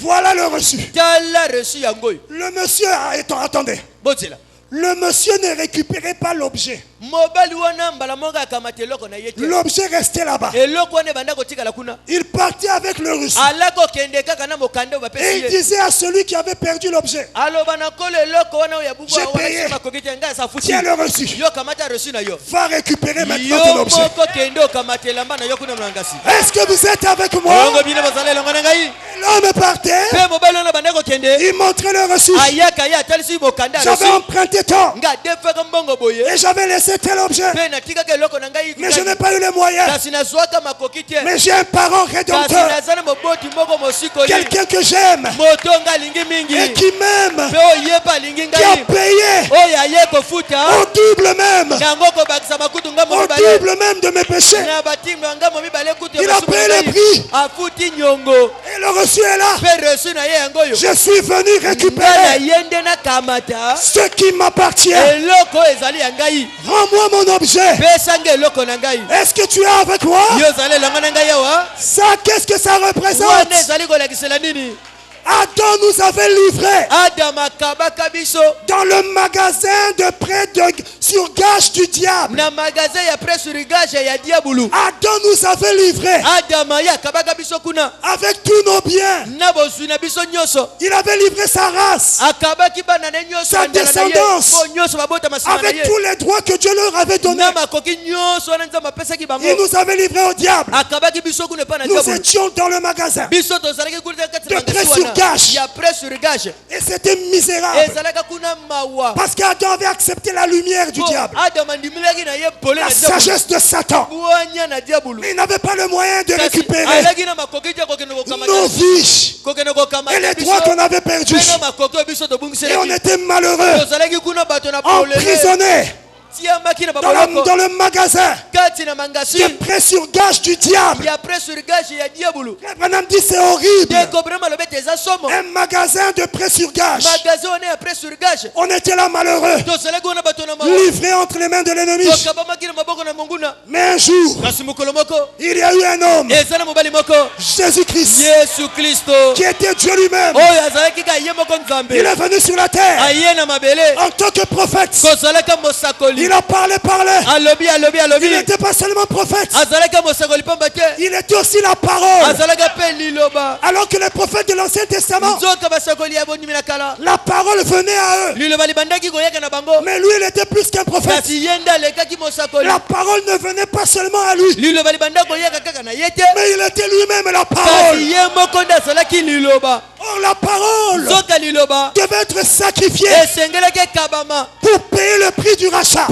Voilà le reçu. Le monsieur, attendez. Le monsieur ne récupérait pas l'objet. L'objet restait là-bas. Il partait avec le reçu. Et il disait à celui qui avait perdu l'objet, j'ai payé. Tiens le reçu. Va récupérer maintenant ton objet. Est-ce que vous êtes avec moi? L'homme partait. Il montrait le reçu. J'avais emprunté tant. Et j'avais laissé tel objet. Mais je n'ai pas eu les moyens. Mais j'ai un parent rédempteur. Quelqu'un que j'aime. Et qui m'aime. Qui a payé. Au double même. Au double même de mes péchés. Il a payé le prix. Et le reçu est là. Je suis venu récupérer ce qui m'appartient. Rends-moi mon objet. Est-ce que tu es avec moi? Ça, qu'est-ce que ça représente? Adam nous avait livré dans le magasin de prêt sur gage du diable. Adam nous avait livré avec tous nos biens. Il avait livré sa race, sa descendance, avec tous les droits que Dieu leur avait donnés. Il nous avait livré au diable. Nous étions dans le magasin de prêt sur gage. Et c'était misérable. Parce qu'Adam avait accepté la lumière du diable, la sagesse de Satan. Mais il n'avait pas le moyen de récupérer nos vies et les droits qu'on avait perdus. Et on était malheureux, emprisonnés dans le magasin de prêt sur gage du diable. Abraham dit c'est horrible. Un magasin de prêt sur gage. On était là malheureux, livré entre les mains de l'ennemi. Mais un jour, il y a eu un homme, Jésus-Christ, qui était Dieu lui-même. Il est venu sur la terre en tant que prophète. Il a parlé. Il n'était pas seulement prophète, il était aussi la parole. Alors que les prophètes de l'Ancien Testament, la parole venait à eux. Mais lui, il était plus qu'un prophète. La parole ne venait pas seulement à lui, mais il était lui-même la parole. Or la parole devait être sacrifiée pour payer le prix du rachat.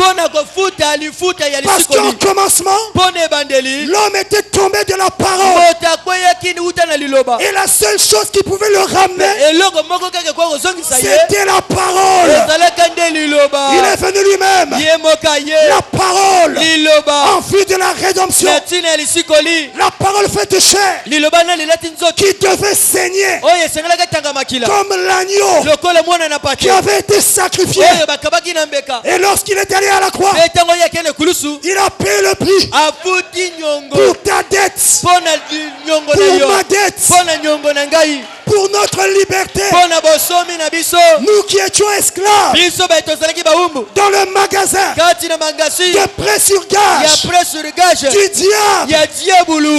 Parce qu'au commencement, l'homme était tombé de la parole. Et la seule chose qui pouvait le ramener, c'était la parole. Il est venu lui-même, la parole, en vue de la rédemption. La parole faite chair, qui devait saigner comme l'agneau qui avait été sacrifié. Et lorsqu'il est allé à la croix, il a payé le prix pour ta dette, pour ma dette, pour notre liberté. Nous qui étions esclaves dans le magasin de prêt sur gage du diable.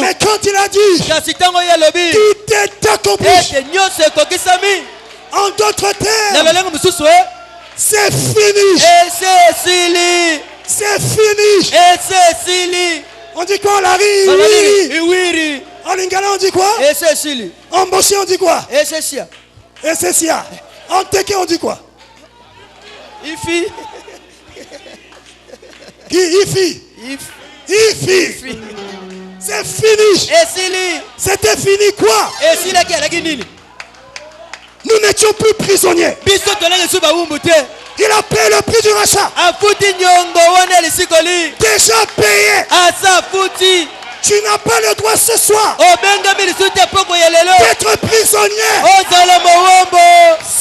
Mais quand il a dit tout est accompli, en d'autres termes, c'est fini. C'est fini. On dit quoi? La riz. En lingala on dit quoi? En boché on dit quoi? Essesia. En teke on dit quoi? Ifi. C'est fini. C'était fini quoi? Nous n'étions plus prisonniers. Il a payé le prix du rachat. Déjà payé. Tu n'as pas le droit ce soir d'être prisonnier.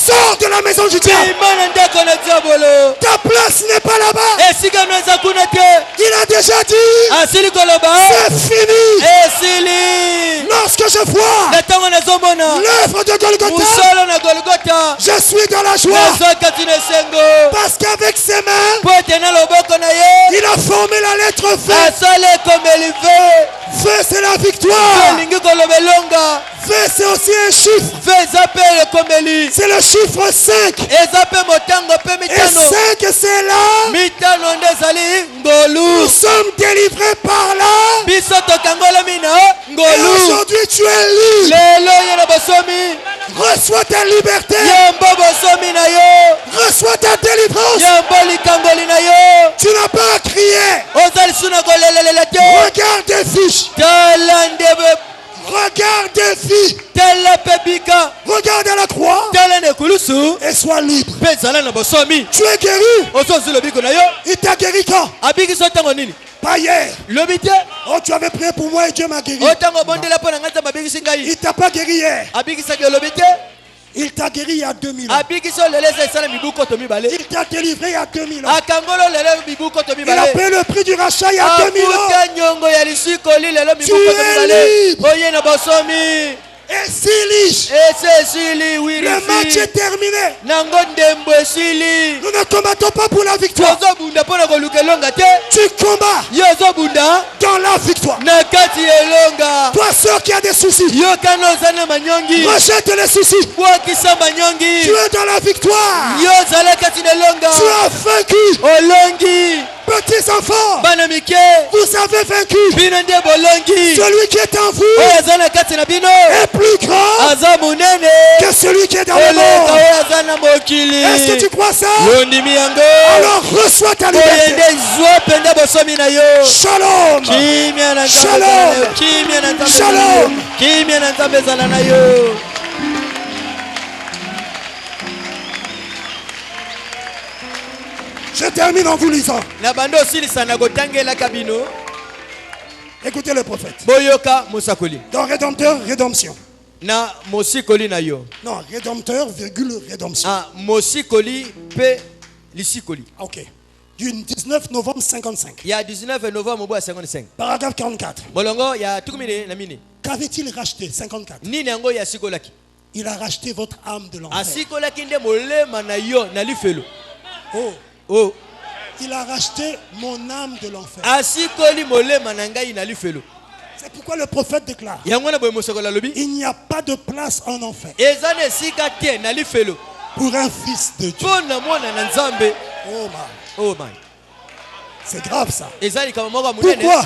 Sors de la maison du diable. Ta place n'est pas là-bas. Il a déjà dit c'est fini. Lorsque je vois l'œuvre de Golgotha, je suis dans la joie. Parce qu'avec ses mains, il a formé la lettre V. V, c'est la victoire. V, c'est aussi un chiffre. C'est le chiffre 5. Et 5, c'est là. Nous sommes délivrés par là. Et aujourd'hui, tu es libre. Reçois ta liberté. Reçois ta délivrance. Tu n'as pas à crier. Regarde des fiches. Regarde des filles. Regarde à la croix et sois libre. Tu es guéri. Il t'a guéri quand? Pas hier. Oh, tu avais prié pour moi et Dieu m'a guéri. Il t'a pas guéri hier. Il t'a guéri il y a 2000 ans. Il t'a délivré il y a 2000 ans. Il a payé le prix du rachat il y a 2000 ans. Tu es libre. Et le match est terminé. Nous ne combattons pas pour la victoire. Tu combats dans la victoire. Toi, ceux qui a des soucis, rejette les soucis. Tu es dans la victoire. Tu as vaincu. Petits enfants, vous avez vaincu. Celui qui est en vous est plus grand que celui qui est dans le monde. Est-ce que tu crois ça? Alors reçois ta liberté. Shalom. Shalom. Je termine en vous lisant. Écoutez le prophète. Dans Rédempteur, rédemption. Non, Rédempteur, virgule, rédemption. Ah, mosikoli pe lisikoli. Ok. Du 19 novembre 55. Il y a 19 novembre 55. Paragraphe 44. Qu'avait-il racheté 54? Il a racheté votre âme de l'enfer. Oh. Oh. Il a racheté mon âme de l'enfer. C'est pourquoi le prophète déclare: il n'y a pas de place en enfer pour un fils de Dieu. Oh man. Oh man. C'est grave ça. Pourquoi?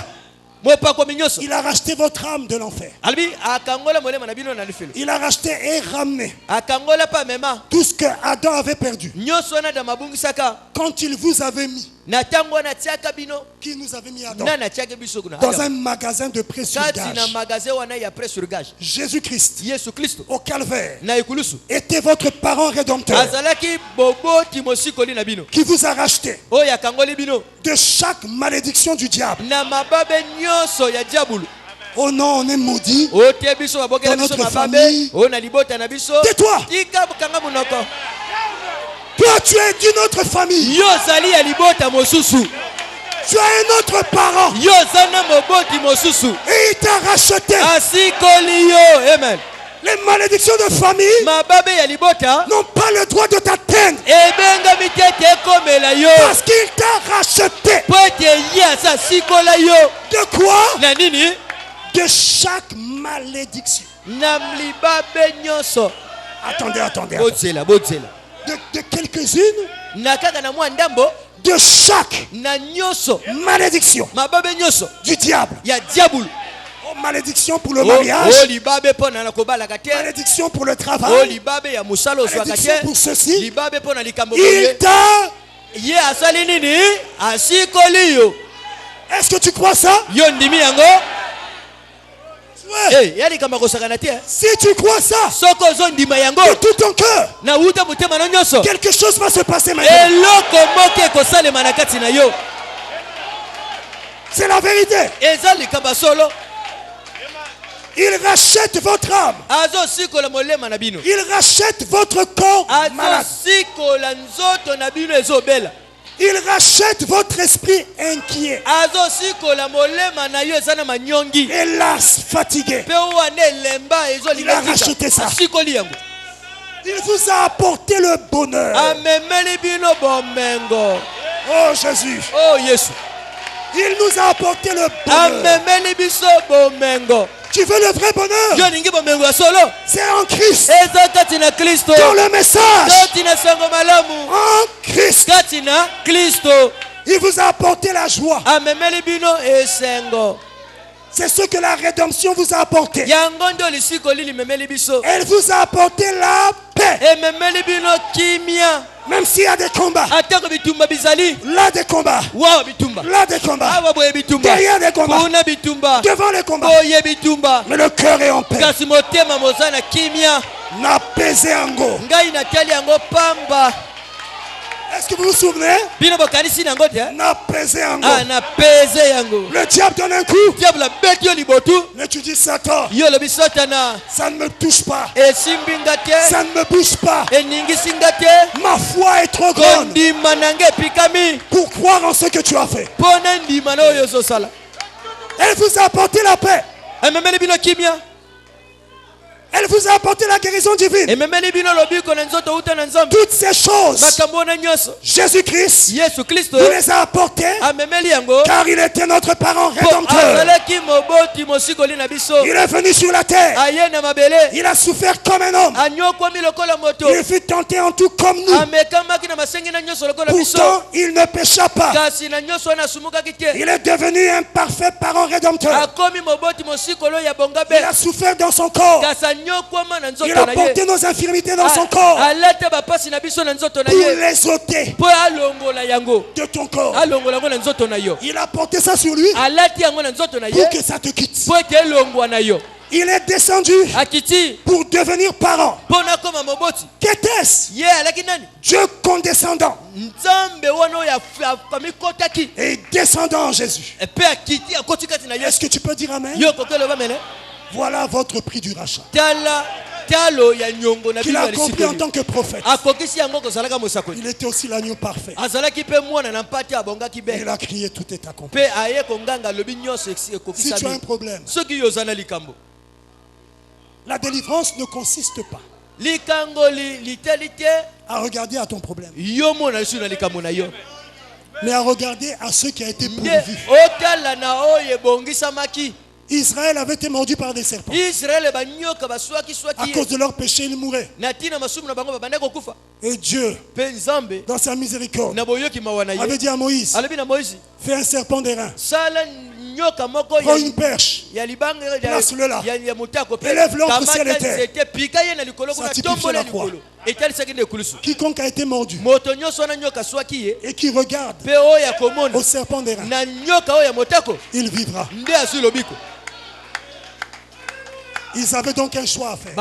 Il a racheté votre âme de l'enfer. Il a racheté et ramené tout ce que Adam avait perdu. Quand il vous avait mis, qui nous avait mis Adam dans un magasin de prêt sur gage. Jésus-Christ au calvaire était votre parent rédempteur qui vous a racheté de chaque malédiction du diable. Oh non, on est maudit dans notre famille. Tais-toi. Toi, tu es d'une autre famille. Tu as un autre parent. Et il t'a racheté. Amen. Les malédictions de famille n'ont pas le droit de t'atteindre. Parce qu'il t'a racheté. De quoi? De chaque malédiction. Attendez. De quelques-unes. De chaque malédiction du diable. Oh, malédiction pour le mariage. Malédiction pour le travail. Malédiction pour ceci. Il t'a. Est-ce que tu crois ça? Ouais. Si tu crois ça de tout ton cœur, quelque chose va se passer maintenant. C'est la vérité. Il rachète votre âme. Il rachète votre corps malade. Il rachète votre esprit inquiet. Hélas, fatigué. Il a racheté ça. Il vous a apporté le bonheur. Oh Jésus. Oh Jésus. Il nous a apporté le bonheur. Tu veux le vrai bonheur? C'est en Christ. Dans le message. En Christ. Il vous a apporté la joie. C'est ce que la rédemption vous a apporté. Elle vous a apporté la paix. Même s'il y a des combats. Là des combats. Là des combats. Derrière des combats. Devant les combats. Mais le cœur est en paix. N'a pesé en go. Est-ce que vous vous souvenez? N'a pesé en go. Le diable donne un coup. Mais tu dis Satan. Ça ne me touche pas. Ça ne me bouge pas. Ma foi est trop grande pour croire en ce que tu as fait. Elle vous a apporté la paix. Elle vous a apporté la guérison divine. Toutes ces choses, Jésus-Christ vous les a apportées car il était notre parent rédempteur. Il est venu sur la terre. Il a souffert comme un homme. Il fut tenté en tout comme nous. Pourtant, il ne pécha pas. Il est devenu un parfait parent rédempteur. Il a souffert dans son corps. Il a porté nos infirmités dans son corps pour les ôter de ton corps. Il a porté ça sur lui pour que ça te quitte. Il est descendu pour devenir parent. Qu'était-ce? Dieu condescendant et descendant en Jésus. Est-ce que tu peux dire amen? Voilà votre prix du rachat. qu'il a accompli en tant que prophète. Il était aussi l'agneau parfait. Il a crié, tout est accompli. Si tu as un problème, la délivrance ne consiste pas à regarder à ton problème, mais à regarder à ce qui a été pourvu. Israël avait été mordu par des serpents. À cause de leur péché, ils mouraient. Et Dieu, dans sa miséricorde, avait dit à Moïse, fais un serpent d'airain. Prends une perche, place-le là, élève-le entre ciel et terre. Ça typifie la croix. Quiconque a été mordu et qui regarde au serpent d'airain, il vivra. Ils avaient donc un choix à faire.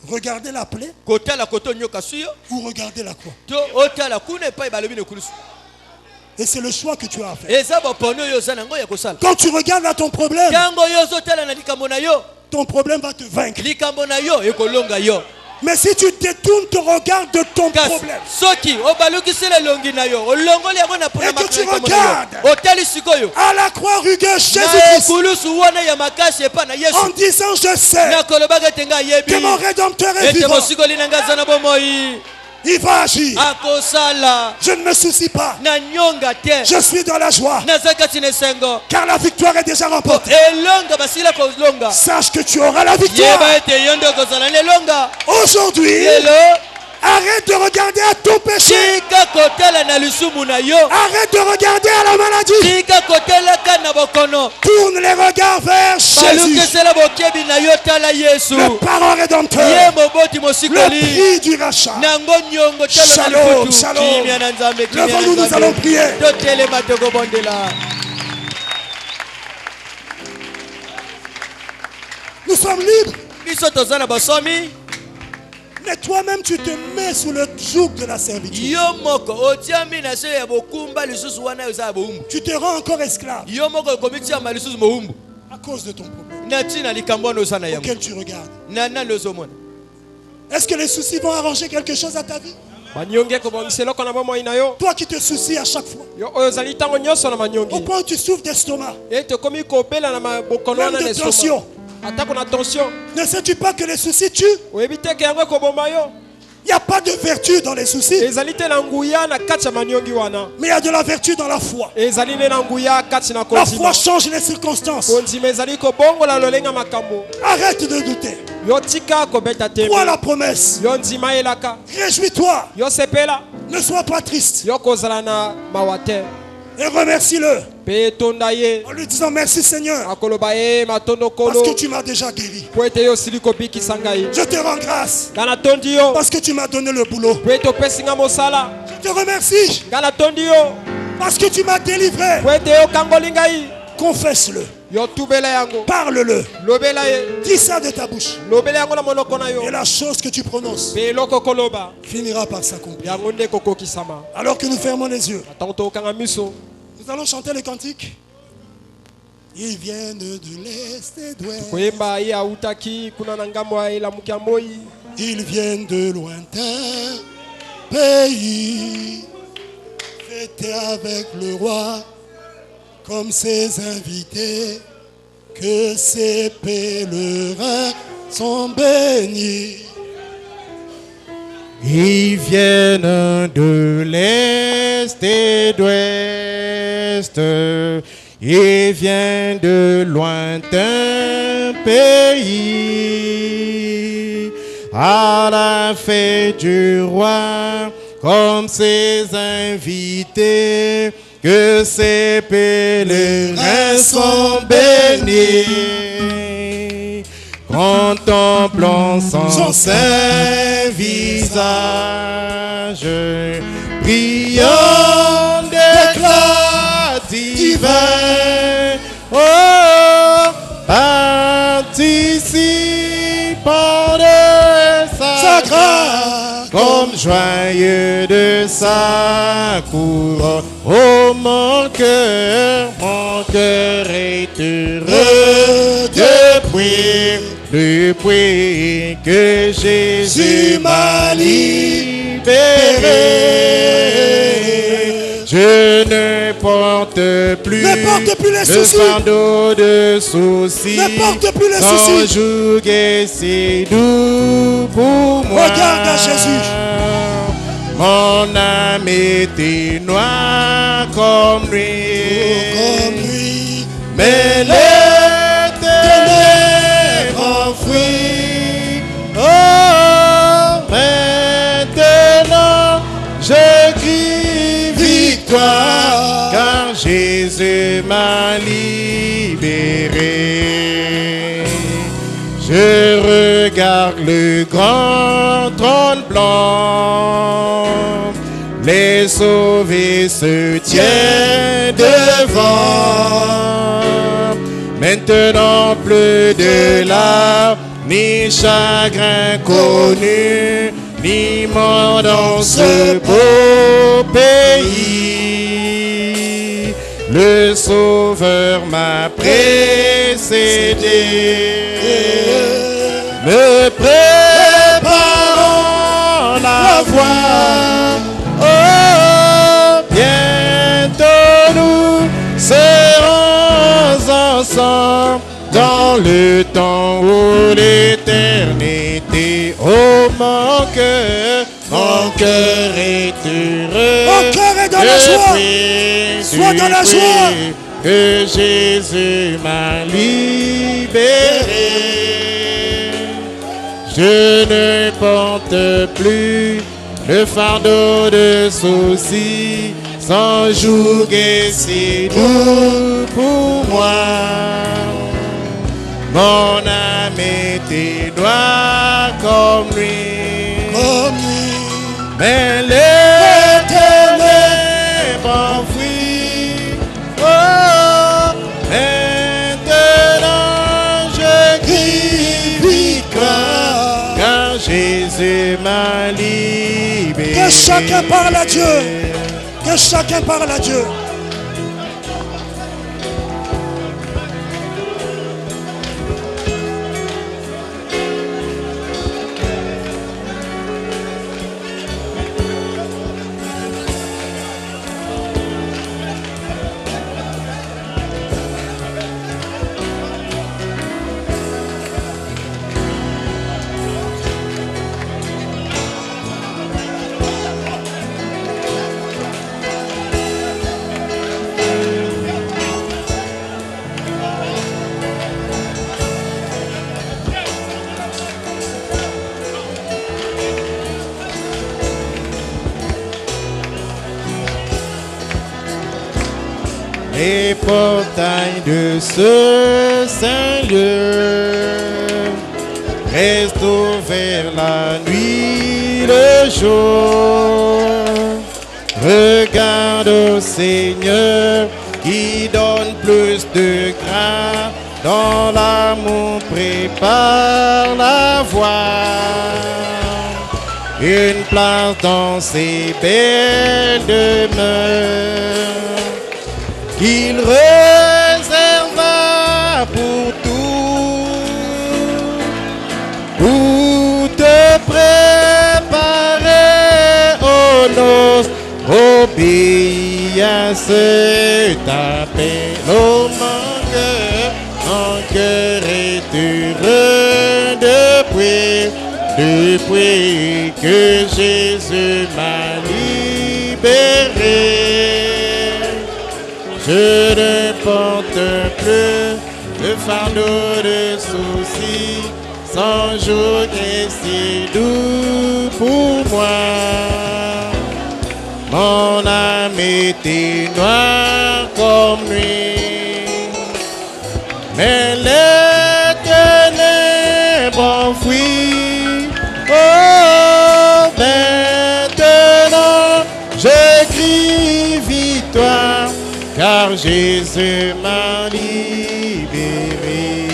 Regarder la plaie ou regarder la croix. Et c'est le choix que tu as à faire. Quand tu regardes à ton problème, ton problème va te vaincre. Mais si tu détournes ton regard de ton problème et que tu regardes à la croix rugueuse Jésus-Christ en disant je sais que mon Rédempteur est vivant, il va agir. Je ne me soucie pas. Je suis dans la joie. Car la victoire est déjà remportée. Sache que tu auras la victoire. Aujourd'hui, arrête de regarder à ton péché. Arrête de regarder à la maladie. Tourne les regards vers Jésus, le parent rédempteur, le prix du rachat. Shalom, shalom. Levons-nous, nous allons prier. Nous sommes libres. Mais toi-même, tu te mets sous le joug de la servitude. Tu te rends encore esclave à cause de ton problème auquel tu regardes. Est-ce que les soucis vont arranger quelque chose à ta vie? Toi qui te soucies à chaque fois, au point où tu souffres d'estomac, même de tension. Ne sais-tu pas que les soucis tuent? Il n'y a pas de vertu dans les soucis, mais il y a de la vertu dans la foi. La foi change les circonstances. Arrête de douter. Crois la promesse. Réjouis-toi. Ne sois pas triste. Et remercie-le en lui disant merci Seigneur parce que tu m'as déjà guéri. Je te rends grâce parce que tu m'as donné le boulot. Je te remercie parce que tu m'as délivré. Confesse-le. Parle-le. Dis ça de ta bouche. Et la chose que tu prononces finira par s'accomplir. Alors que nous fermons les yeux, nous allons chanter le cantique. Ils viennent de l'est et d'ouest. Ils viennent de lointains pays. Fêter avec le roi comme ses invités. Que ces pèlerins sont bénis. Ils viennent de l'est et d'ouest. Ils viennent de lointains pays. À la fête du roi, comme ses invités. Que ces pèlerins sont bénis. Contemplons son saint visage, brillant d'éclat divin. Oh, participant de sa grâce, comme joyeux de sa cour. Oh, mon cœur est heureux depuis depuis que Jésus m'a libéré. Je ne porte plus le fardeau de soucis. Ne porte plus les Ton soucis. joug est si doux pour moi. Regarde à Jésus. Mon âme était noire comme lui. Mais les ténèbres enfuient. Oh, maintenant je crie victoire, car Jésus m'a libéré. Je regarde le grand trône blanc, les sauvés se tiennent devant. Maintenant plus de larmes, ni chagrin connu, ni mort dans ce beau pays. Le Sauveur m'a précédé, me préparant la voie. Oh, bientôt nous serons ensemble dans le temps où l'éternité. Oh, mon cœur est heureux. Mon cœur est dans la joie. Sois dans la joie. Que Jésus m'a libéré. Je ne porte plus le fardeau de soucis, sans joug et si doux pour moi. Mon âme était noire comme lui. Mais les ténèbres enfuient. Oh, maintenant je crie victoire, car Jésus m'a libéré. Que chacun parle à Dieu. Que chacun parle à Dieu. Les portails de ce saint lieu restent ouverts la nuit, le jour. Regarde au Seigneur qui donne plus de grâce, dans l'amour prépare la voie. Une place dans ses belles demeures qu'il réserva pour te préparer aux noces. Obéis à ce t'appelle. Oh mon cœur est heureux depuis que Jésus m'a libéré. Je ne porte plus le fardeau de soucis, sans joug et si doux pour moi. Mon âme était noire comme nuit, mais les ténèbres enfuient. Oh, maintenant je crie victoire, car Jésus m'a libéré.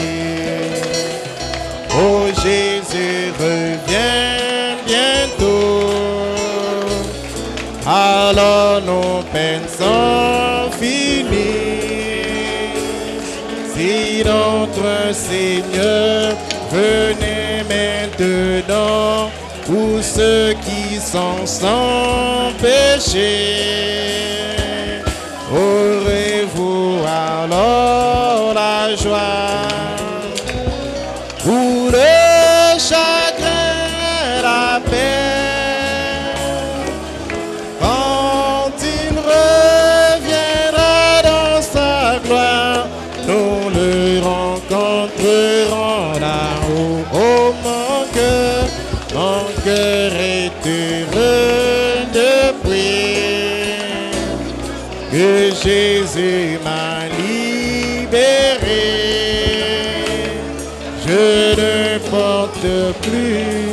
Oh, Jésus revient bientôt, alors nos peines sont finies. Si notre Seigneur veut pardon pour ceux qui sont sans péché. Aurez-vous alors la joie pour le chagrin, la paix, quand il reviendra dans sa gloire, nous le rencontrerons là-haut. Oh mon cœur est heureux depuis que Jésus m'a libéré. Je ne porte plus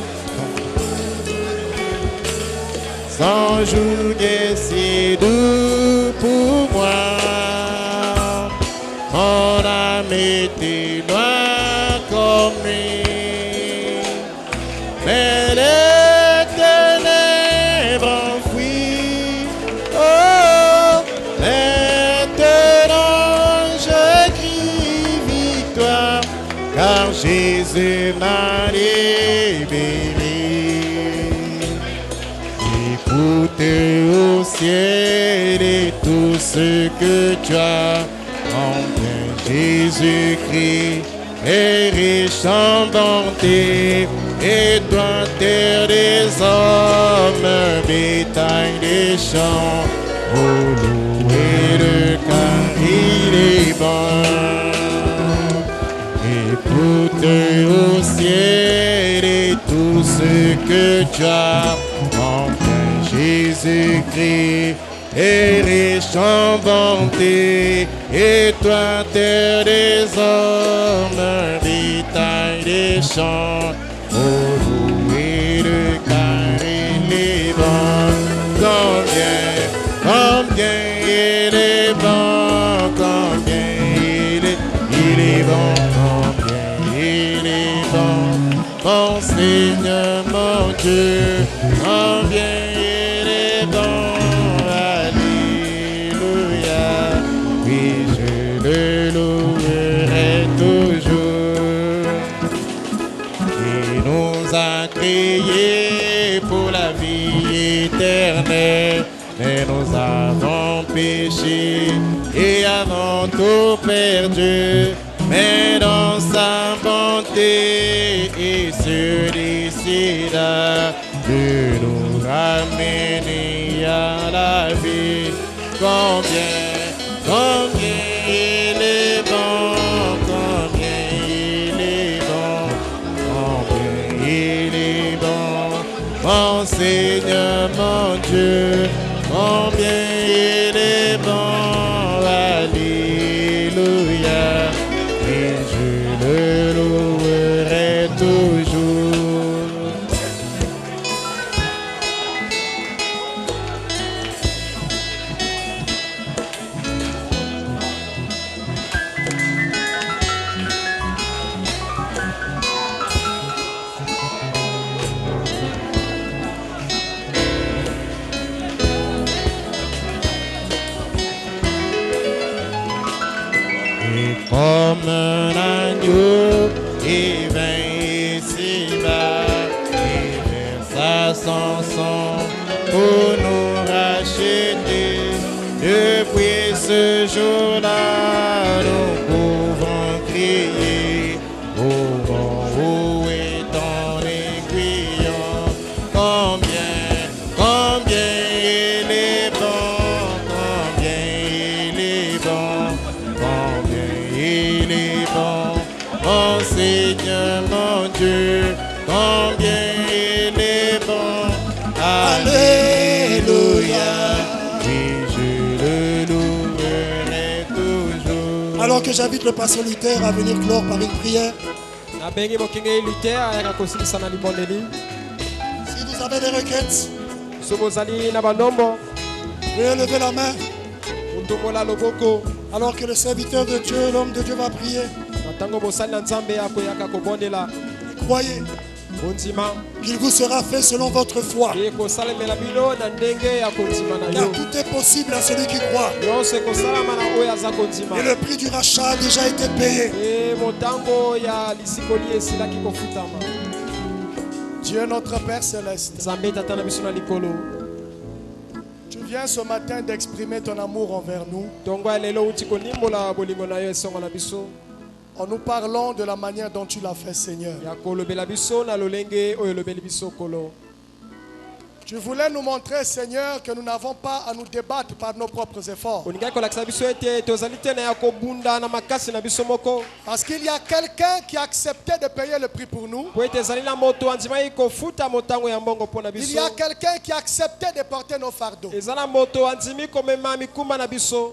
sans jour et si doux pour moi. Mon âme était noire comme nuit, mais les ténèbres enfuient. Oh, maintenant je crie victoire, car Jésus m'a libéré. Écoutez au ciel et tout ce que tu as en bien. Jésus-Christ est riche en bonté, et toi terre des hommes, bétail des champs, oh louez-le car il est bon. Écoute au ciel et tout ce que tu as en bien. Jésus-Christ est riche en bonté, et toi terre des hommes, bétail des champs, oh louez-le car il est bon. Combien il est bon, combien il est bon, combien il est bon, mon Seigneur, mon Dieu, combien il est bon. Je louerai toujours. Il nous a créés pour la vie éternelle, mais nous avons péché et avons tout perdu. Mais dans sa bonté, il se décida de nous ramener à la vie. Combien il est bon, combien il est bon, combien il est bon, mon Seigneur, mon Dieu, combien il est bon, alléluia, et je le louerai toujours. Comme un agneau, il vint ici-bas, il versa son sang pour nous racheter. Depuis ce jour-là, nous pouvons crier, oh bon, où est ton aiguillon? Combien il est bon, combien il est bon, combien il est bon, mon Seigneur, mon Dieu, combien il est bon, alléluia, oui, je le louerai toujours. Alors que j'invite le pasteur Luther à venir clore par une prière. Si vous avez des requêtes, veuillez lever la main. Alors que le serviteur de Dieu, l'homme de Dieu va prier. Croyez qu'il vous sera fait selon votre foi. Car tout est possible à celui qui croit. Et le prix du rachat a déjà été payé. Dieu notre Père Céleste, tu viens ce matin d'exprimer ton amour envers nous. En nous parlant de la manière dont tu l'as fait, Seigneur. Tu voulais nous montrer, Seigneur, que nous n'avons pas à nous débattre par nos propres efforts. Parce qu'il y a quelqu'un qui a accepté de payer le prix pour nous. Il y a quelqu'un qui a accepté de porter nos fardeaux.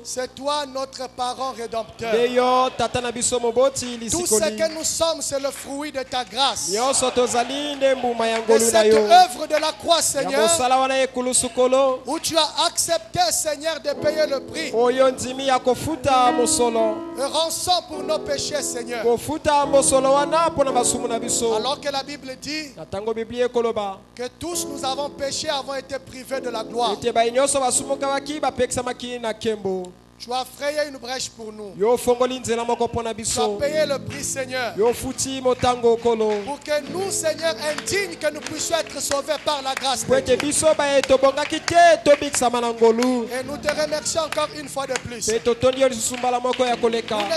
C'est toi, notre parent rédempteur. Tout ce que nous sommes, c'est le fruit de ta grâce. De cette œuvre de la croix, Seigneur, où tu as accepté, Seigneur, de payer le prix. Rançon pour nos péchés, Seigneur. Alors que la Bible dit que tous nous avons péché, avons été privés de la gloire. Tu as frayé une brèche pour nous. Tu as payé le prix, Seigneur. Pour que nous, Seigneur, indignes, que nous puissions être sauvés par la grâce de Dieu. Et nous te remercions encore une fois de plus. Nous ne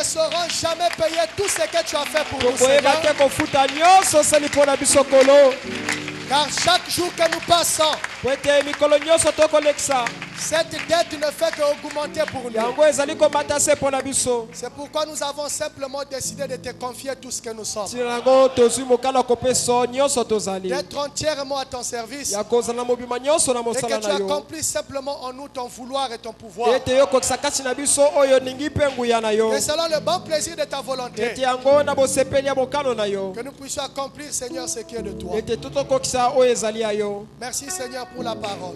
saurons jamais payer tout ce que tu as fait pour nous, Seigneur. Car chaque jour que nous passons, cette dette ne fait qu'augmenter pour nous. C'est pourquoi nous avons simplement décidé de te confier tout ce que nous sommes. D'être entièrement à ton service. Et que tu accomplisses simplement en nous ton vouloir et ton pouvoir. Et selon le bon plaisir de ta volonté. Que nous puissions accomplir, Seigneur, ce qui est de toi. Merci, Seigneur, pour la parole.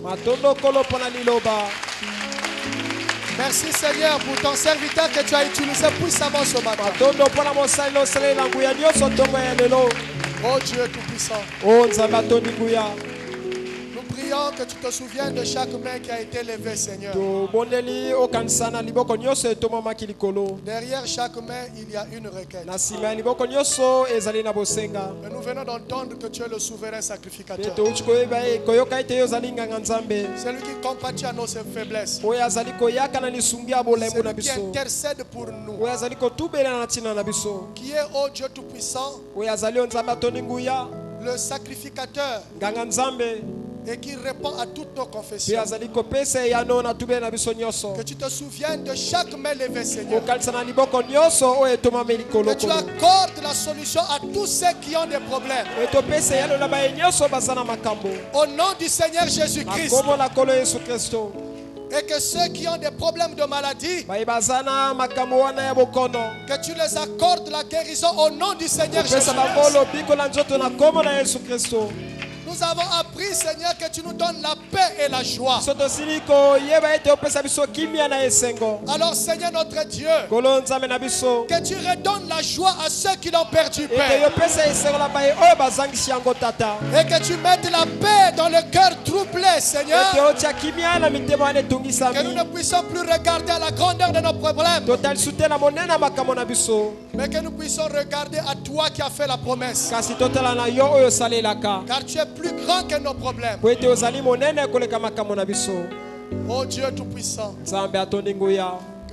Merci, Seigneur, pour ton serviteur que tu as utilisé puissamment ce matin. Oh Dieu Tout-Puissant. Nous prions que tu te souviennes de chaque main qui a été levée, Seigneur. Derrière chaque main, il y a une requête. Et nous venons d'entendre que tu es le souverain sacrificateur. Celui qui compatit à nos faiblesses. Celui qui intercède pour nous. Qui est, oh Dieu Tout-Puissant, le sacrificateur. Et qui répond à toutes nos confessions. Que tu te souviennes de chaque main levée, Seigneur. Que tu accordes la solution à tous ceux qui ont des problèmes. Au nom du Seigneur Jésus-Christ. Et que ceux qui ont des problèmes de maladie, que tu les accordes la guérison au nom du Seigneur Jésus-Christ. Nous avons appris, Seigneur, que tu nous donnes la paix et la joie. Alors, Seigneur notre Dieu, que tu redonnes la joie à ceux qui l'ont perdu, Père. Et que tu mettes la paix dans le cœur troublé, Seigneur. Que nous ne puissions plus regarder à la grandeur de nos problèmes, mais que nous puissions regarder à toi qui as fait la promesse. Car tu es plus grand que nos problèmes. Oh Dieu Tout-Puissant, que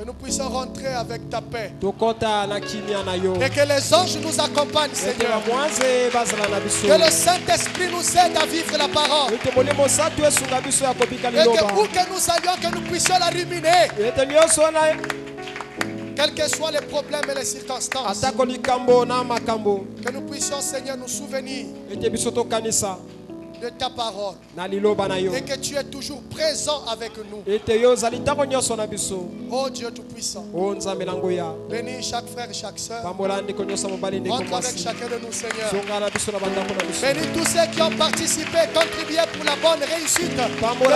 nous puissions rentrer avec ta paix. Et que les anges nous accompagnent, Seigneur. Que le Saint-Esprit nous aide à vivre la parole. Et que où que nous allions, que nous puissions la ruminer. Quels que soient les problèmes et les circonstances. Que nous puissions, Seigneur, nous souvenir de ta parole. Et que tu es toujours présent avec nous. Oh Dieu Tout-Puissant. Bénis chaque frère et chaque soeur. Rentre avec chacun de nous, Seigneur. Bénis tous ceux qui ont participé, contribué pour la bonne réussite de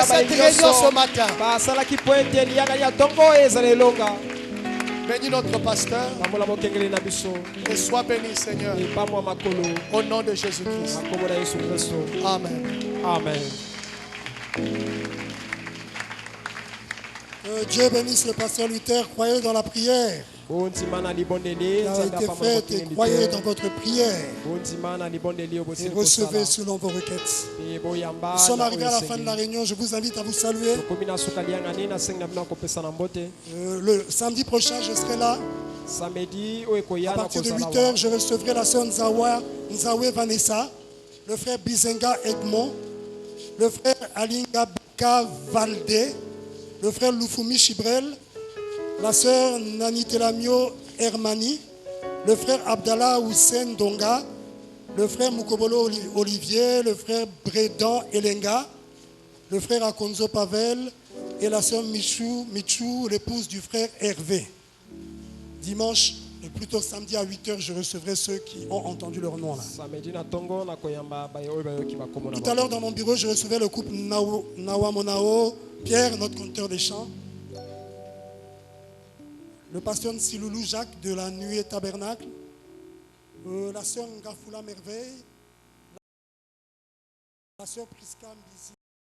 cette réunion ce matin. Bénis notre pasteur. Et sois béni, Seigneur. Au nom de Jésus-Christ. Amen. Amen. Dieu bénisse le pasteur Luther. Croyez dans la prière. Qui a été faite et croyez dans votre prière. Et recevez selon vos requêtes. Nous sommes arrivés à la fin de la réunion. Je vous invite à vous saluer. Le samedi prochain, je serai là. À partir de 8h, je recevrai la sœur Nzawe Vanessa, le frère Bizenga Edmond, le frère Alinga Baka Valde, le frère Lufumi Chibrel, la sœur Nani Telamio Hermani, le frère Abdallah Hussein Donga, le frère Mukobolo Olivier, le frère Bredan Elenga, le frère Akonzo Pavel et la sœur Michou, l'épouse du frère Hervé. Dimanche, et plutôt samedi à 8h, je recevrai ceux qui ont entendu leur nom là. Tout à l'heure dans mon bureau, je recevais le couple Nawa Monao, Pierre, notre conteur des chants, le pasteur Nsiloulou Jacques de la Nuée Tabernacle, la sœur Ngafula Merveille, la sœur Priska Mbizi.